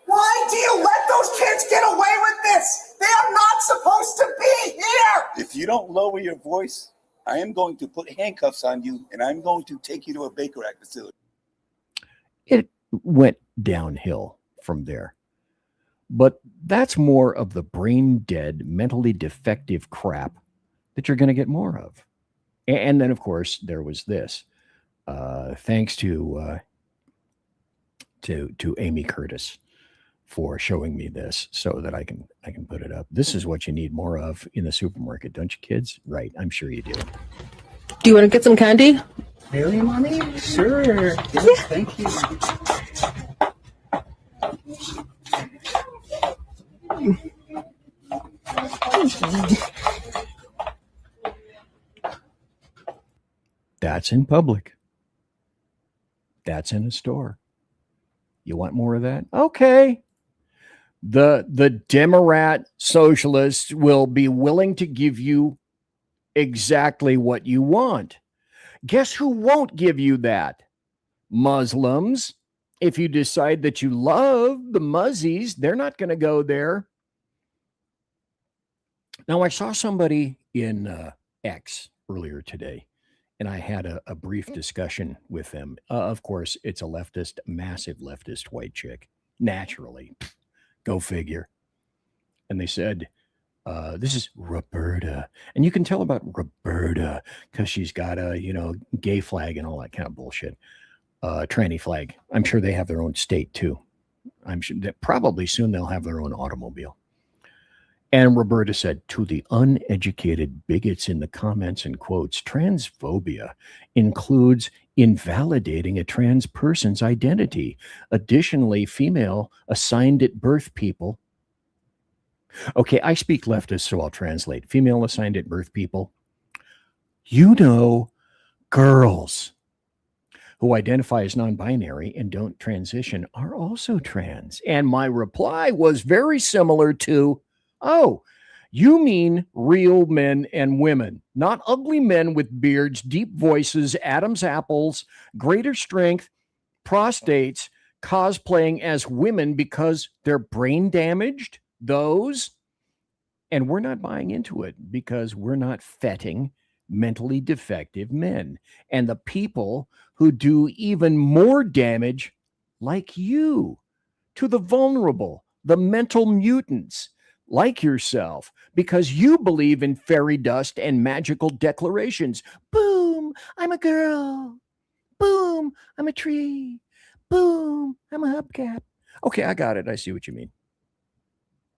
Why do you let those kids get away with this? They are not supposed to be here! If you don't lower your voice, I am going to put handcuffs on you and I'm going to take you to a Baker Act facility. It went downhill from there. But that's more of the brain dead, mentally defective crap that you're going to get more of. And then, of course, there was this. Thanks to Amy Curtis for showing me this so that I can put it up. This is what you need more of in the supermarket, don't you, kids? Right, I'm sure you do. Do you want to get some candy? Really, Mommy? Sure. Yes, Yeah. thank you. That's in public. That's in a store. You want more of that? Okay. The Demorat Socialists will be willing to give you exactly what you want. Guess who won't give you that? Muslims. If you decide that you love the Muzzies, they're not going to go there. Now, I saw somebody in X earlier today, and I had a brief discussion with them. Of course, it's a leftist, massive leftist white chick. Naturally. Go figure. And they said, This is Roberta. And you can tell about Roberta because she's got a, gay flag and all that kind of bullshit. Tranny flag. I'm sure they have their own state too. I'm sure that probably soon they'll have their own automobile. And Roberta said, to the uneducated bigots in the comments and quotes, transphobia includes invalidating a trans person's identity. Additionally, female assigned at birth people. Okay, I speak leftist, so I'll translate. Female assigned at birth people. Girls who identify as non-binary and don't transition are also trans. And my reply was very similar to, oh, you mean real men and women, not ugly men with beards, deep voices, Adam's apples, greater strength, prostates, cosplaying as women because they're brain damaged, those. And we're not buying into it because we're not fetting mentally defective men. And the people who do even more damage, like you, to the vulnerable, the mental mutants, like yourself, because you believe in fairy dust and magical declarations. Boom, I'm a girl. Boom, I'm a tree. Boom, I'm a hubcap. Okay, I got it. I see what you mean.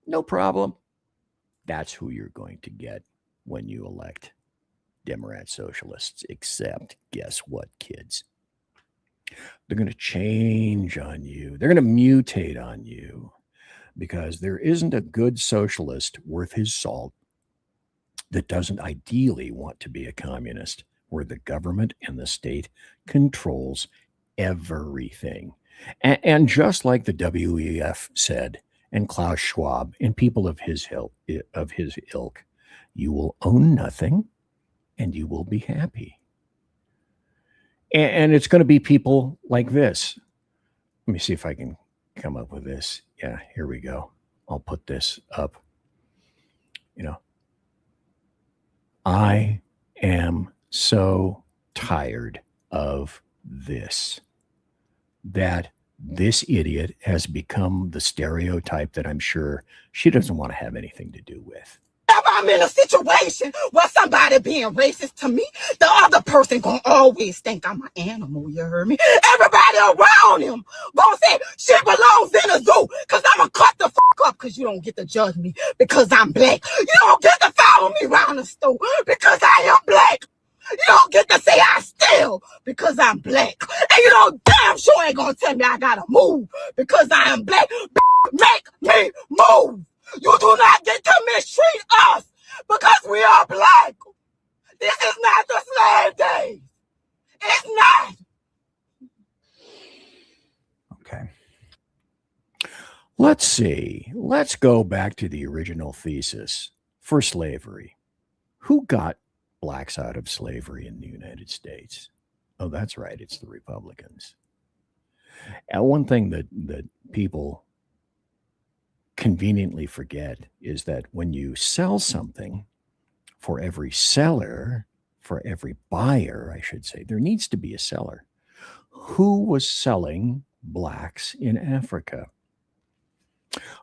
No problem. That's who you're going to get when you elect Demorat Socialists. Except, guess what, kids? They're going to change on you. They're going to mutate on you. Because there isn't a good socialist worth his salt that doesn't ideally want to be a communist, where the government and the state controls everything. And just like the WEF said, and Klaus Schwab and people of his ilk, you will own nothing and you will be happy. And it's going to be people like this. Let me see if I can come up with this. Yeah, here we go. I'll put this up. I am so tired of this, that this idiot has become the stereotype that I'm sure she doesn't want to have anything to do with. Whenever I'm in a situation where somebody being racist to me, the other person gonna always think I'm an animal, you heard me? Everybody around him gonna say, she belongs in a zoo, because I'm gonna cut the fuck up, because you don't get to judge me because I'm black. You don't get to follow me around the store because I am black. You don't get to say I steal because I'm black. And you know damn sure ain't gonna tell me I gotta move because I am black. Make me move. You do not get to mistreat us because we are black. This is not the slave days. It's not. Okay. Let's see. Let's go back to the original thesis for slavery. Who got blacks out of slavery in the United States? Oh, that's right. It's the Republicans. And one thing that people conveniently forget is that when you sell something, for every seller, for every buyer, I should say, there needs to be a seller. Who was selling blacks in Africa?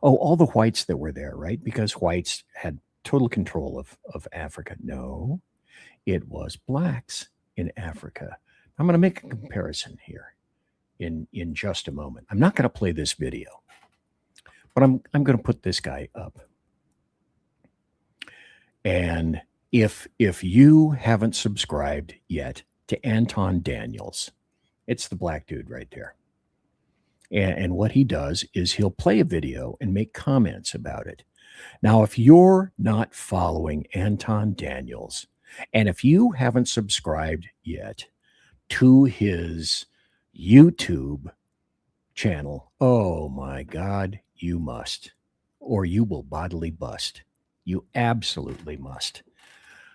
Oh, all the whites that were there, right? Because whites had total control of Africa. No, it was blacks in Africa. I'm going to make a comparison here in just a moment. I'm not going to play this video, but I'm going to put this guy up. And if you haven't subscribed yet to Anton Daniels, it's the black dude right there. And what he does is he'll play a video and make comments about it. Now, if you're not following Anton Daniels, and if you haven't subscribed yet to his YouTube channel, oh my God, you must, or you will bodily bust. You absolutely must.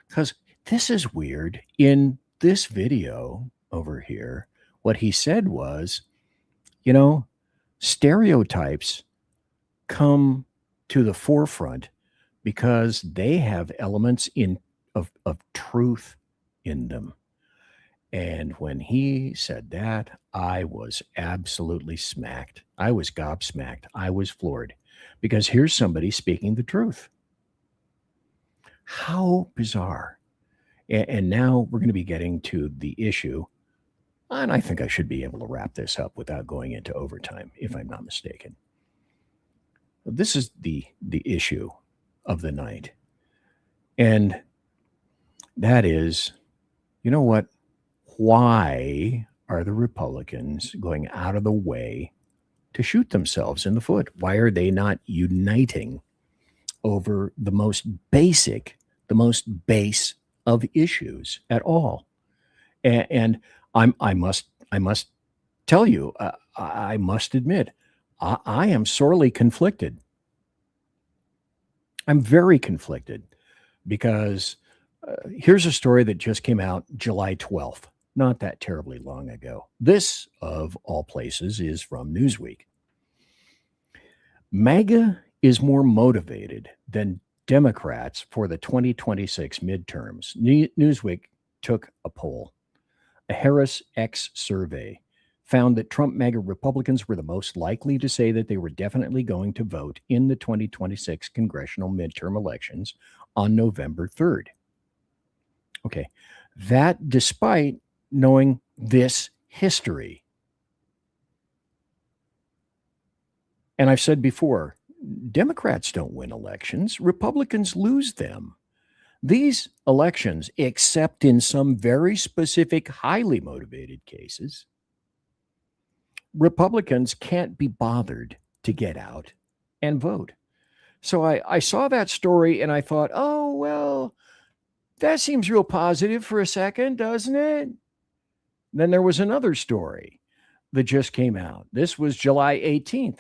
Because this is weird. In this video over here, what he said was, you know, stereotypes come to the forefront because they have elements of truth in them. And when he said that, I was absolutely smacked. I was gobsmacked. I was floored, because here's somebody speaking the truth. How bizarre. And now we're going to be getting to the issue. And I think I should be able to wrap this up without going into overtime, if I'm not mistaken. This is the issue of the night. And that is, you know what? Why are the Republicans going out of the way to shoot themselves in the foot? Why are they not uniting over the most basic, the most base of issues at all? And I must tell you, I must admit, I am sorely conflicted. I'm very conflicted because here's a story that just came out July 12th, not that terribly long ago. This, of all places, is from Newsweek. MAGA is more motivated than Democrats for the 2026 midterms. Newsweek took a poll. A Harris X survey found that Trump MAGA Republicans were the most likely to say that they were definitely going to vote in the 2026 congressional midterm elections on November 3rd. Okay, that despite knowing this history. And I've said before, Democrats don't win elections, Republicans lose them. These elections, except in some very specific, highly motivated cases, Republicans can't be bothered to get out and vote. So I saw that story and I thought, oh, well, that seems real positive for a second, doesn't it? Then there was another story that just came out. This was July 18th.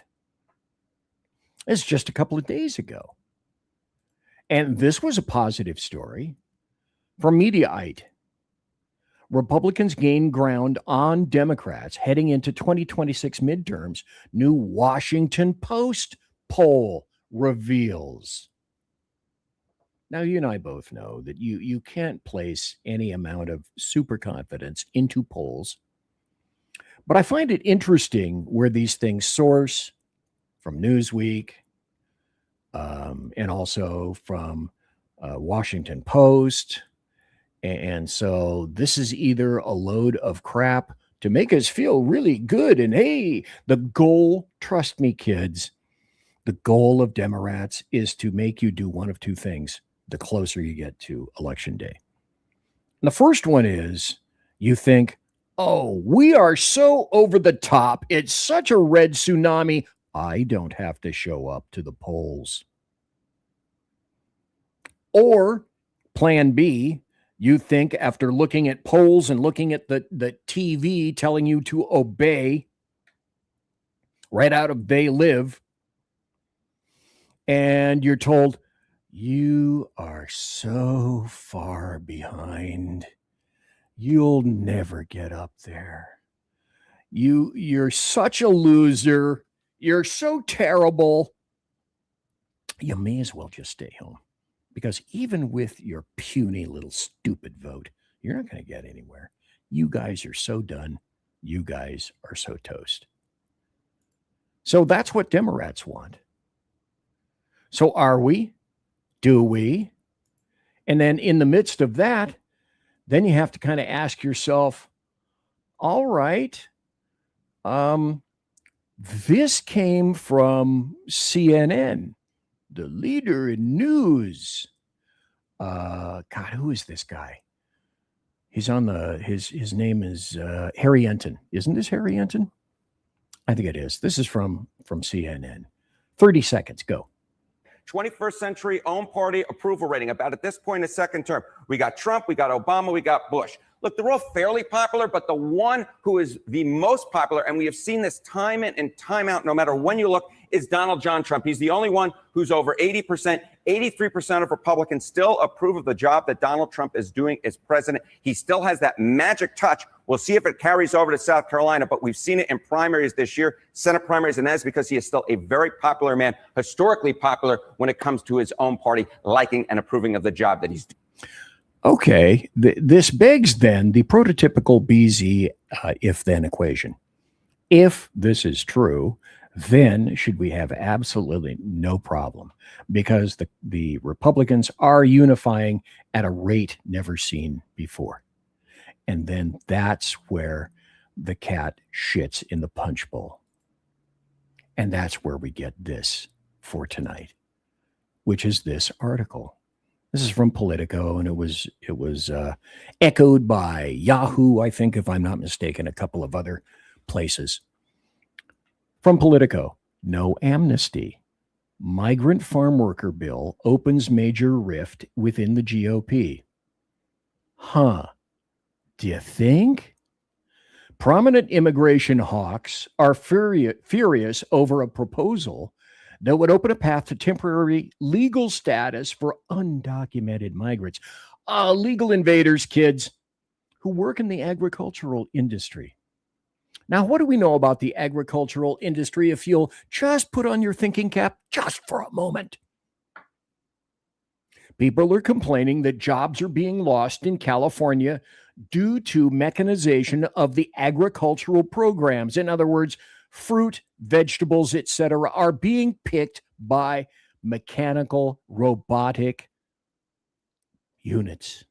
It's just a couple of days ago. And this was a positive story from Mediaite. Republicans gain ground on Democrats heading into 2026 midterms. New Washington Post poll reveals. Now, you and I both know that you can't place any amount of super confidence into polls. But I find it interesting where these things source from Newsweek and also from Washington Post. And so this is either a load of crap to make us feel really good. And hey, the goal, trust me, kids, the goal of Demorats is to make you do one of two things the closer you get to Election Day. And the first one is you think, oh, we are so over the top. It's such a red tsunami. I don't have to show up to the polls. Or plan B, you think after looking at polls and looking at the TV telling you to obey right out of They Live, and you're told, you are so far behind. You'll never get up there. You're such a loser. You're so terrible. You may as well just stay home. Because even with your puny little stupid vote, you're not going to get anywhere. You guys are so done. You guys are so toast. So that's what Demorats want. So are we? Do we? And then in the midst of that, then you have to kind of ask yourself, all right, this came from CNN. The leader in news. God, who is this guy? He's on his name is Harry Enton. Isn't this Harry Enton? I think it is. This is from CNN. 30 seconds, go. 21st century own party approval rating about at this point in the second term. We got Trump, we got Obama, we got Bush. Look, they're all fairly popular, but the one who is the most popular, and we have seen this time in and time out, no matter when you look, is Donald John Trump. He's the only one who's over 80%. 83% of Republicans still approve of the job that Donald Trump is doing as president. He still has that magic touch. We'll see if it carries over to South Carolina, but we've seen it in primaries this year, Senate primaries, and that is because he is still a very popular man, historically popular when it comes to his own party liking and approving of the job that he's doing. Okay, this begs then the prototypical BZ if-then equation. If this is true, then should we have absolutely no problem, because the Republicans are unifying at a rate never seen before. And then that's where the cat shits in the punch bowl. And that's where we get this for tonight, which is this article. This is from Politico, and it was echoed by Yahoo, I think, if I'm not mistaken, a couple of other places. From Politico, no amnesty. Migrant farm worker bill opens major rift within the GOP. Huh. Do you think? Prominent immigration hawks are furious over a proposal that would open a path to temporary legal status for undocumented migrants, legal invaders, kids, who work in the agricultural industry. Now, what do we know about the agricultural industry if you'll just put on your thinking cap just for a moment? People are complaining that jobs are being lost in California due to mechanization of the agricultural programs. In other words, fruit, vegetables, etc., are being picked by mechanical, robotic units.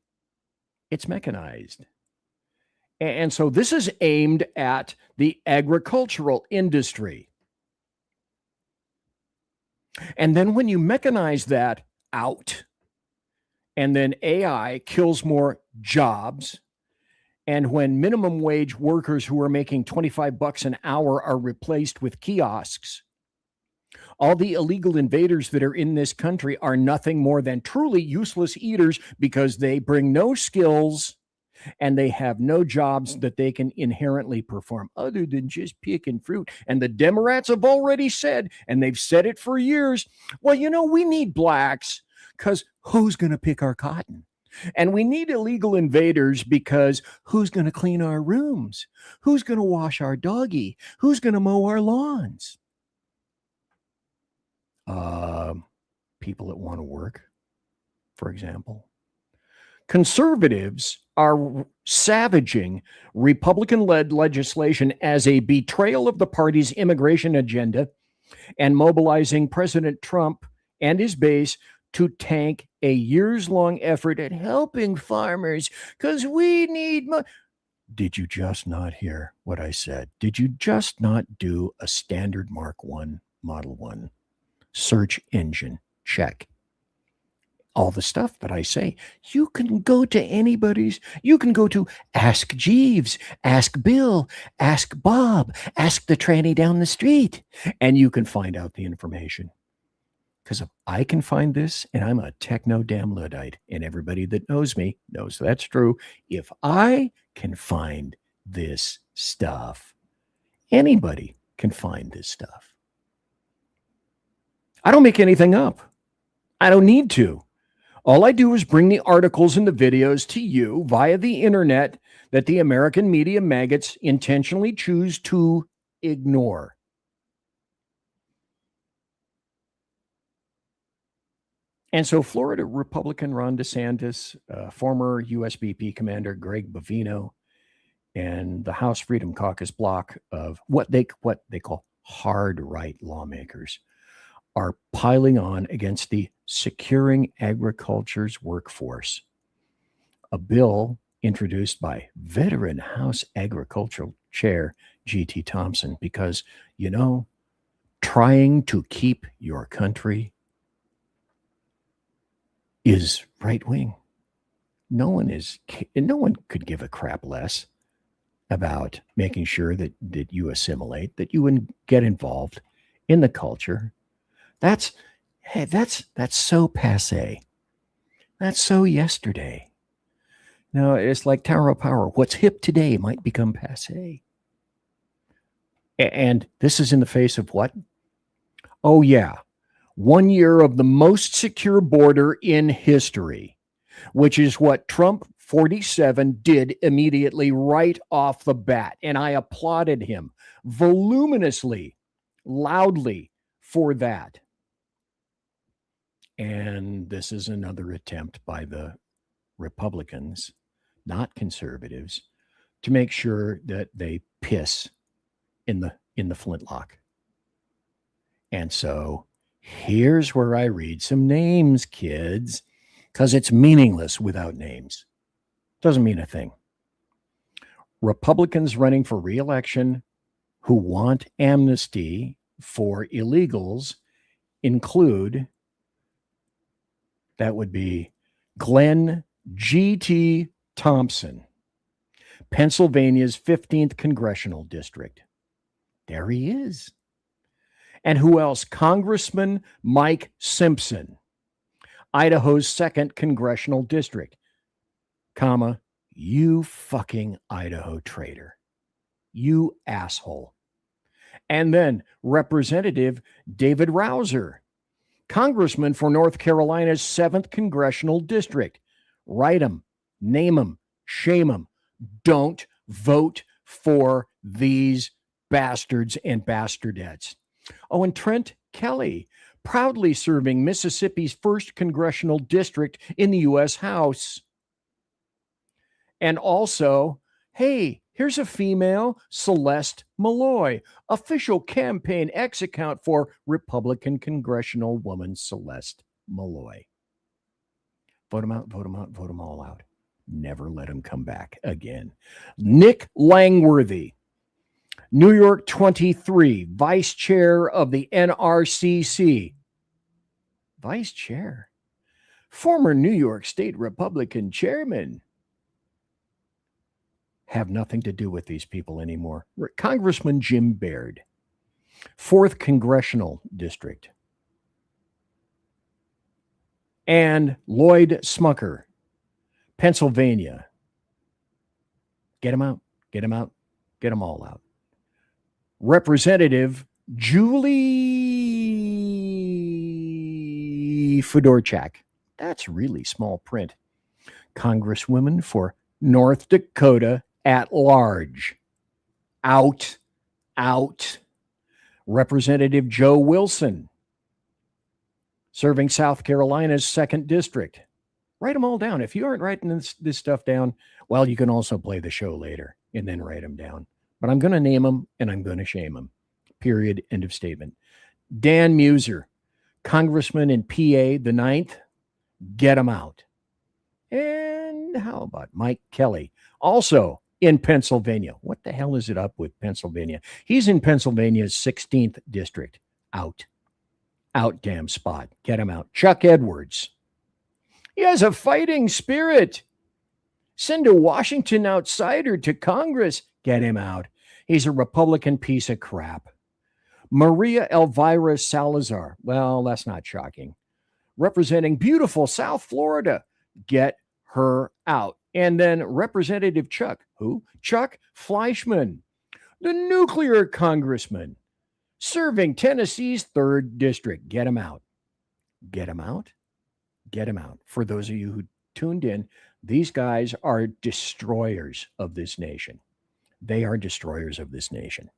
It's mechanized. And so this is aimed at the agricultural industry. And then when you mechanize that out, and then AI kills more jobs, and when minimum wage workers who are making $25 an hour are replaced with kiosks, all the illegal invaders that are in this country are nothing more than truly useless eaters, because they bring no skills and they have no jobs that they can inherently perform other than just picking fruit. And the Demorats have already said, and they've said it for years, well, you know, we need blacks because who's going to pick our cotton? And we need illegal invaders because who's going to clean our rooms? Who's going to wash our doggy? Who's going to mow our lawns? People that want to work, for example. Conservatives are savaging Republican-led legislation as a betrayal of the party's immigration agenda and mobilizing President Trump and his base to tank a years-long effort at helping farmers because we need money. Did you just not hear what I said? Did you just not do a standard Mark 1 Model 1 search engine check? All the stuff that I say, you can go to anybody's. You can go to Ask Jeeves, Ask Bill, Ask Bob, Ask the tranny down the street, and you can find out the information. Because if I can find this, and I'm a techno damn Luddite, and everybody that knows me knows that's true, if I can find this stuff, anybody can find this stuff. I don't make anything up. I don't need to. All I do is bring the articles and the videos to you via the internet that the American media maggots intentionally choose to ignore. And so Florida Republican Ron DeSantis, former USBP Commander Greg Bovino, and the House Freedom Caucus bloc of what they call hard right lawmakers are piling on against the Securing Agriculture's Workforce, a bill introduced by veteran House Agricultural Chair G.T. Thompson, because, you know, trying to keep your country is right wing. No one could give a crap less about making sure that you assimilate, that you get involved in the culture. That's so passé. That's so yesterday. No, it's like Tower of Power. What's hip today might become passé. And this is in the face of what? Oh, yeah. 1 year of the most secure border in history, which is what Trump 47 did immediately right off the bat. And I applauded him voluminously, loudly for that. And this is another attempt by the Republicans, not conservatives, to make sure that they piss in the flintlock. And so here's where I read some names, kids, because it's meaningless without names. Doesn't mean a thing. Republicans running for re-election who want amnesty for illegals include, that would be Glenn G.T. Thompson, Pennsylvania's 15th congressional district. There he is. And who else? Congressman Mike Simpson, Idaho's 2nd congressional district, comma, you fucking Idaho traitor. You asshole. And then Representative David Rouser, Congressman for North Carolina's 7th congressional district. Write him, name him, shame him. Don't vote for these bastards and bastardettes. Oh, and Trent Kelly, proudly serving Mississippi's 1st congressional district in the U.S. House. And also, hey, here's a female, Celeste Malloy, official campaign X account for Republican congressional woman Celeste Malloy. Vote them out, vote them out, vote them all out. Never let them come back again. Nick Langworthy, New York 23, vice chair of the NRCC. Vice chair. Former New York State Republican chairman. Have nothing to do with these people anymore. Congressman Jim Baird, 4th congressional district. And Lloyd Smucker, Pennsylvania. Get him out, get him out, get them all out. Representative Julie Fedorchak. That's really small print. Congresswoman for North Dakota at large. Out, out. Representative Joe Wilson, serving South Carolina's 2nd district. Write them all down. If you aren't writing this stuff down, well, you can also play the show later and then write them down. But I'm going to name them and I'm going to shame them. Period. End of statement. Dan Muser, Congressman in PA, the 9th. Get him out. And how about Mike Kelly, also in Pennsylvania? What the hell is it up with Pennsylvania? He's in Pennsylvania's 16th district. Out. Out, damn spot. Get him out. Chuck Edwards. He has a fighting spirit. Send a Washington outsider to Congress. Get him out. He's a Republican piece of crap. Maria Elvira Salazar. Well, that's not shocking. Representing beautiful South Florida. Get her out. And then Representative Chuck. Who? Chuck Fleischman, the nuclear congressman, serving Tennessee's 3rd district. Get him out. Get him out. Get him out. For those of you who tuned in, these guys are destroyers of this nation. They are destroyers of this nation.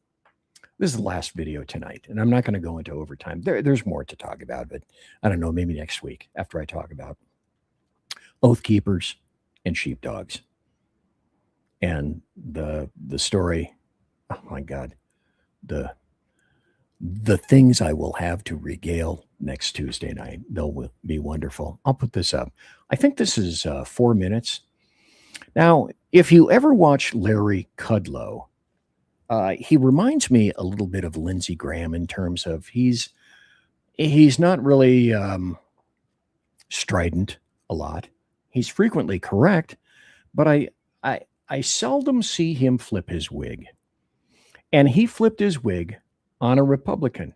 This is the last video tonight, and I'm not going to go into overtime. There's more to talk about, but I don't know, maybe next week after I talk about oath keepers and sheepdogs. And the story, oh my God, the things I will have to regale next Tuesday night. They'll be wonderful. I'll put this up. I think this is 4 minutes. Now, if you ever watch Larry Kudlow, he reminds me a little bit of Lindsey Graham in terms of he's not really strident a lot. He's frequently correct, but I seldom see him flip his wig. And he flipped his wig on a Republican,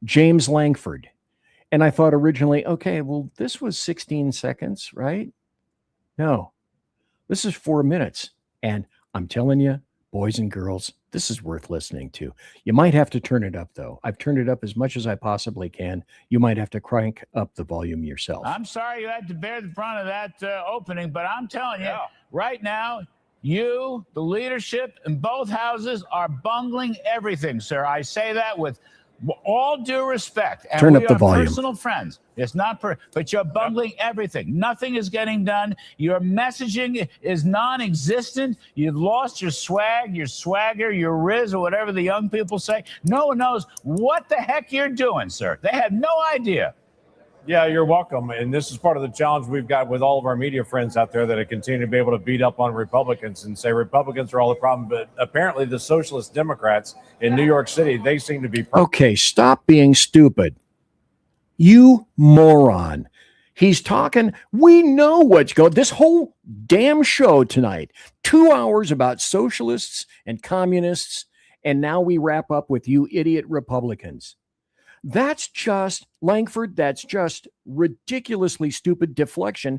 James Langford. And I thought originally, okay, well, this was 16 seconds, right? No, this is 4 minutes. And I'm telling you, boys and girls, this is worth listening to. You might have to turn it up, though. I've turned it up as much as I possibly can. You might have to crank up the volume yourself. I'm sorry you had to bear the brunt of that opening, but I'm telling you, right now, you, the leadership in both houses, are bungling everything, sir. I say that with All due respect, and Turn we up the are volume. personal friends. It's not, but you're bungling everything. Nothing is getting done. Your messaging is non-existent. You've lost your swag, your swagger, your riz, or whatever the young people say. No one knows what the heck you're doing, sir. They have no idea. Yeah, you're welcome. And this is part of the challenge we've got with all of our media friends out there that continue to be able to beat up on Republicans and say Republicans are all the problem. But apparently the socialist Democrats in New York City, they seem to be. Okay, stop being stupid. You moron. He's talking. We know what's going. This whole damn show tonight, 2 hours about socialists and communists. And now we wrap up with you idiot Republicans. That's just, Langford, that's just ridiculously stupid deflection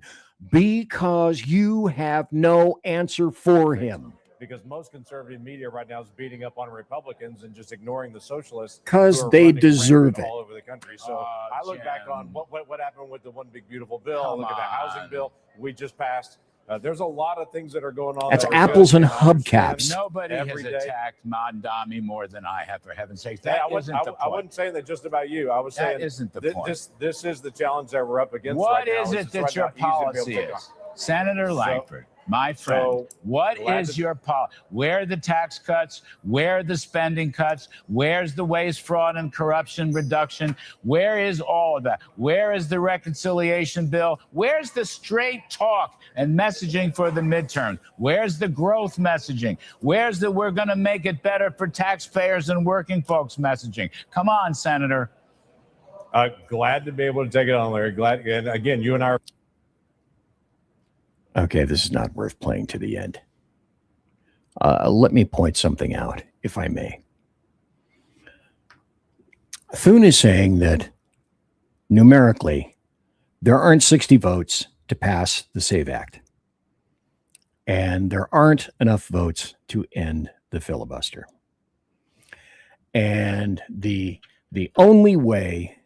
because you have no answer for him. Because most conservative media right now is beating up on Republicans and just ignoring the socialists. Because who are they running deserve rampant it. all over the country. So I look back on what happened with the one big beautiful bill. I look at the housing bill we just passed. There's a lot of things that are going on. That's that are apples good. and hubcaps. Nobody has Every day. attacked Mondami more than I have, for heaven's sake. Hey, That isn't the I point. wasn't saying that just about you. I was That saying isn't the point. This is the challenge that we're up against. What right now. is It's it just that right your now easy to be able to policy take is? Senator So- Langford, my friend, so what glad is to- your policy? Where are the tax cuts? Where are the spending cuts? Where's the waste, fraud, and corruption reduction? Where is all of that? Where is the reconciliation bill? Where's the straight talk and messaging for the midterm? Where's the growth messaging? Where's the we're going to make it better for taxpayers and working folks messaging? Come on, Senator. Glad to be able to take it on, Larry. Glad, and again, you and I are. Okay, this is not worth playing to the end. Let me point something out, if I may. Thune is saying that numerically, there aren't 60 votes to pass the SAVE Act. And there aren't enough votes to end the filibuster. And the only way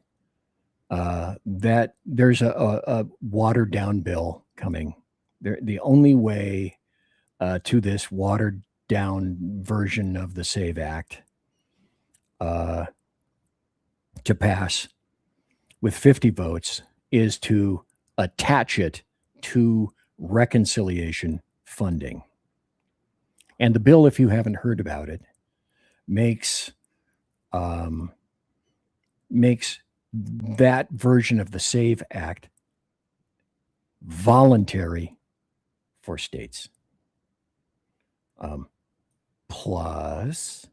that there's a watered down bill coming, the only way to this watered down version of the SAVE Act to pass with 50 votes is to attach it to reconciliation funding. And the bill, if you haven't heard about it, makes that version of the SAVE Act voluntary for states. Plus,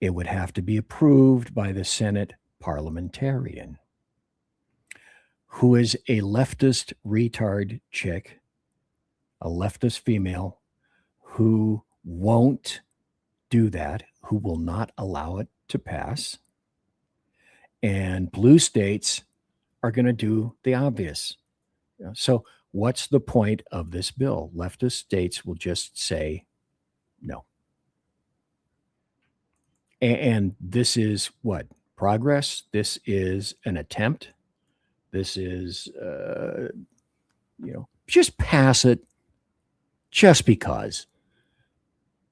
it would have to be approved by the Senate parliamentarian, who is a leftist retard chick, a leftist female, who won't do that, who will not allow it to pass. And blue states are going to do the obvious. So what's the point of this bill? Leftist states will just say no. And this is what? Progress? This is an attempt. This is, just pass it just because.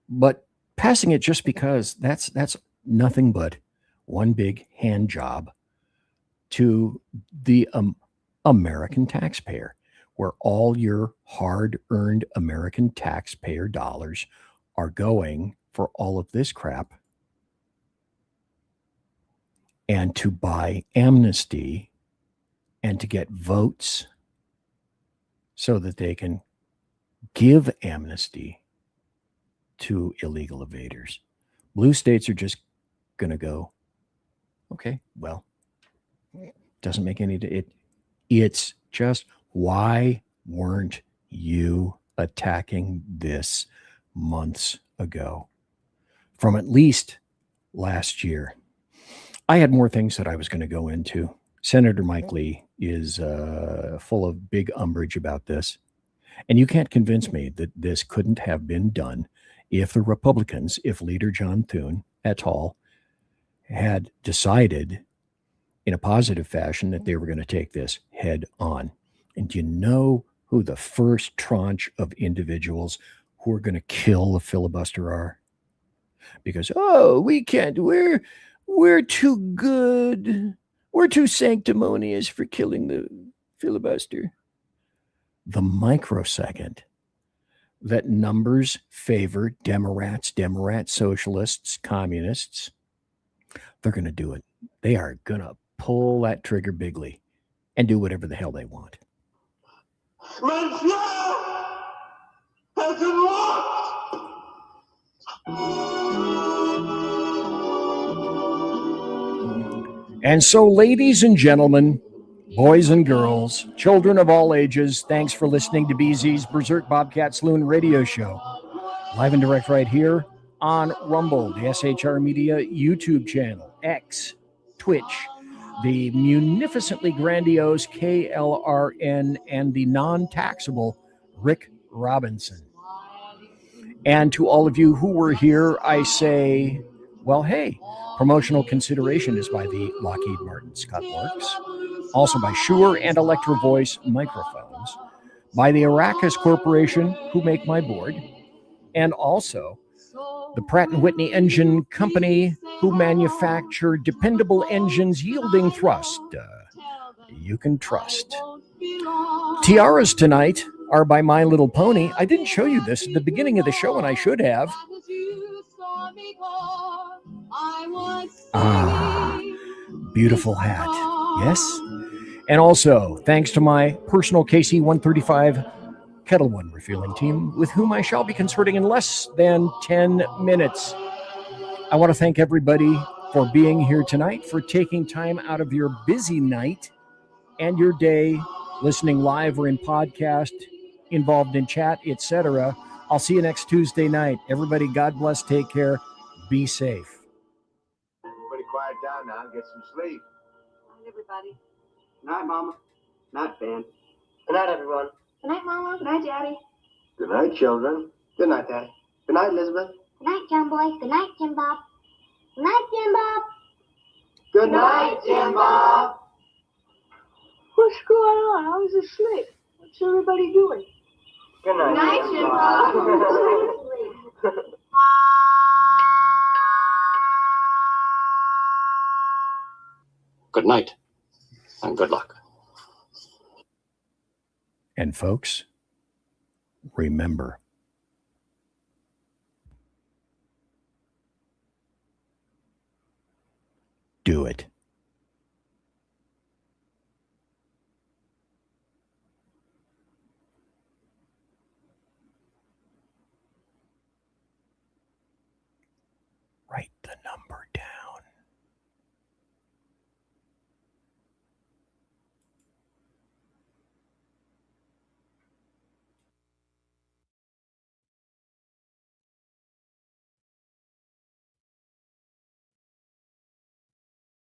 But passing it just because, that's nothing but one big hand job to the American taxpayer, where all your hard-earned American taxpayer dollars are going for all of this crap and to buy amnesty and to get votes so that they can give amnesty to illegal evaders. Blue states are just going to go, okay, well, doesn't make any, it's just, why weren't you attacking this months ago? From at least last year. I had more things that I was going to go into. Senator Mike Lee is full of big umbrage about this. And you can't convince me that this couldn't have been done if the Republicans, if Leader John Thune et al. Had decided in a positive fashion that they were going to take this head on. And do you know who the first tranche of individuals who are going to kill the filibuster are? Because, we can't, We're too good. We're too sanctimonious for killing the filibuster. The microsecond that numbers favor Demorats, Demorat Socialists, communists, they're going to do it. They are going to pull that trigger bigly and do whatever the hell they want. And so, ladies and gentlemen, boys and girls, children of all ages, thanks for listening to BZ's Berserk Bobcat Saloon radio show. Live and direct right here on Rumble, the SHR Media YouTube channel, X, Twitch, the munificently grandiose KLRN, and the non-taxable Rick Robinson. And to all of you who were here, I say, well, hey, promotional consideration is by the Lockheed Martin Scott Works, also by Shure and Electro Voice microphones, by the Arrakis Corporation, who make my board, and also the Pratt & Whitney Engine Company, who manufacture dependable engines yielding thrust you can trust. Tiaras tonight are by My Little Pony. I didn't show you this at the beginning of the show, and I should have. Beautiful hat. Yes? And also, thanks to my personal KC-135 Kettle One refueling team, with whom I shall be consorting in less than 10 minutes. I want to thank everybody for being here tonight, for taking time out of your busy night and your day, listening live or in podcast, involved in chat, etc. I'll see you next Tuesday night. Everybody, God bless, take care, be safe. Everybody quiet down now, get some sleep. Good night, everybody. Good night, Mama. Night, Ben. Good night, everyone. Good night, Mama. Good night, Daddy. Good night, children. Good night, Daddy. Good night, Elizabeth. Good night, John Boy. Good night, Jim Bob. Good night, Jim Bob. Good night, Jim Bob. What's going on? I was asleep. What's everybody doing? Good night, Good night, Jim Bob. Good night, and good luck. And folks, remember, do it.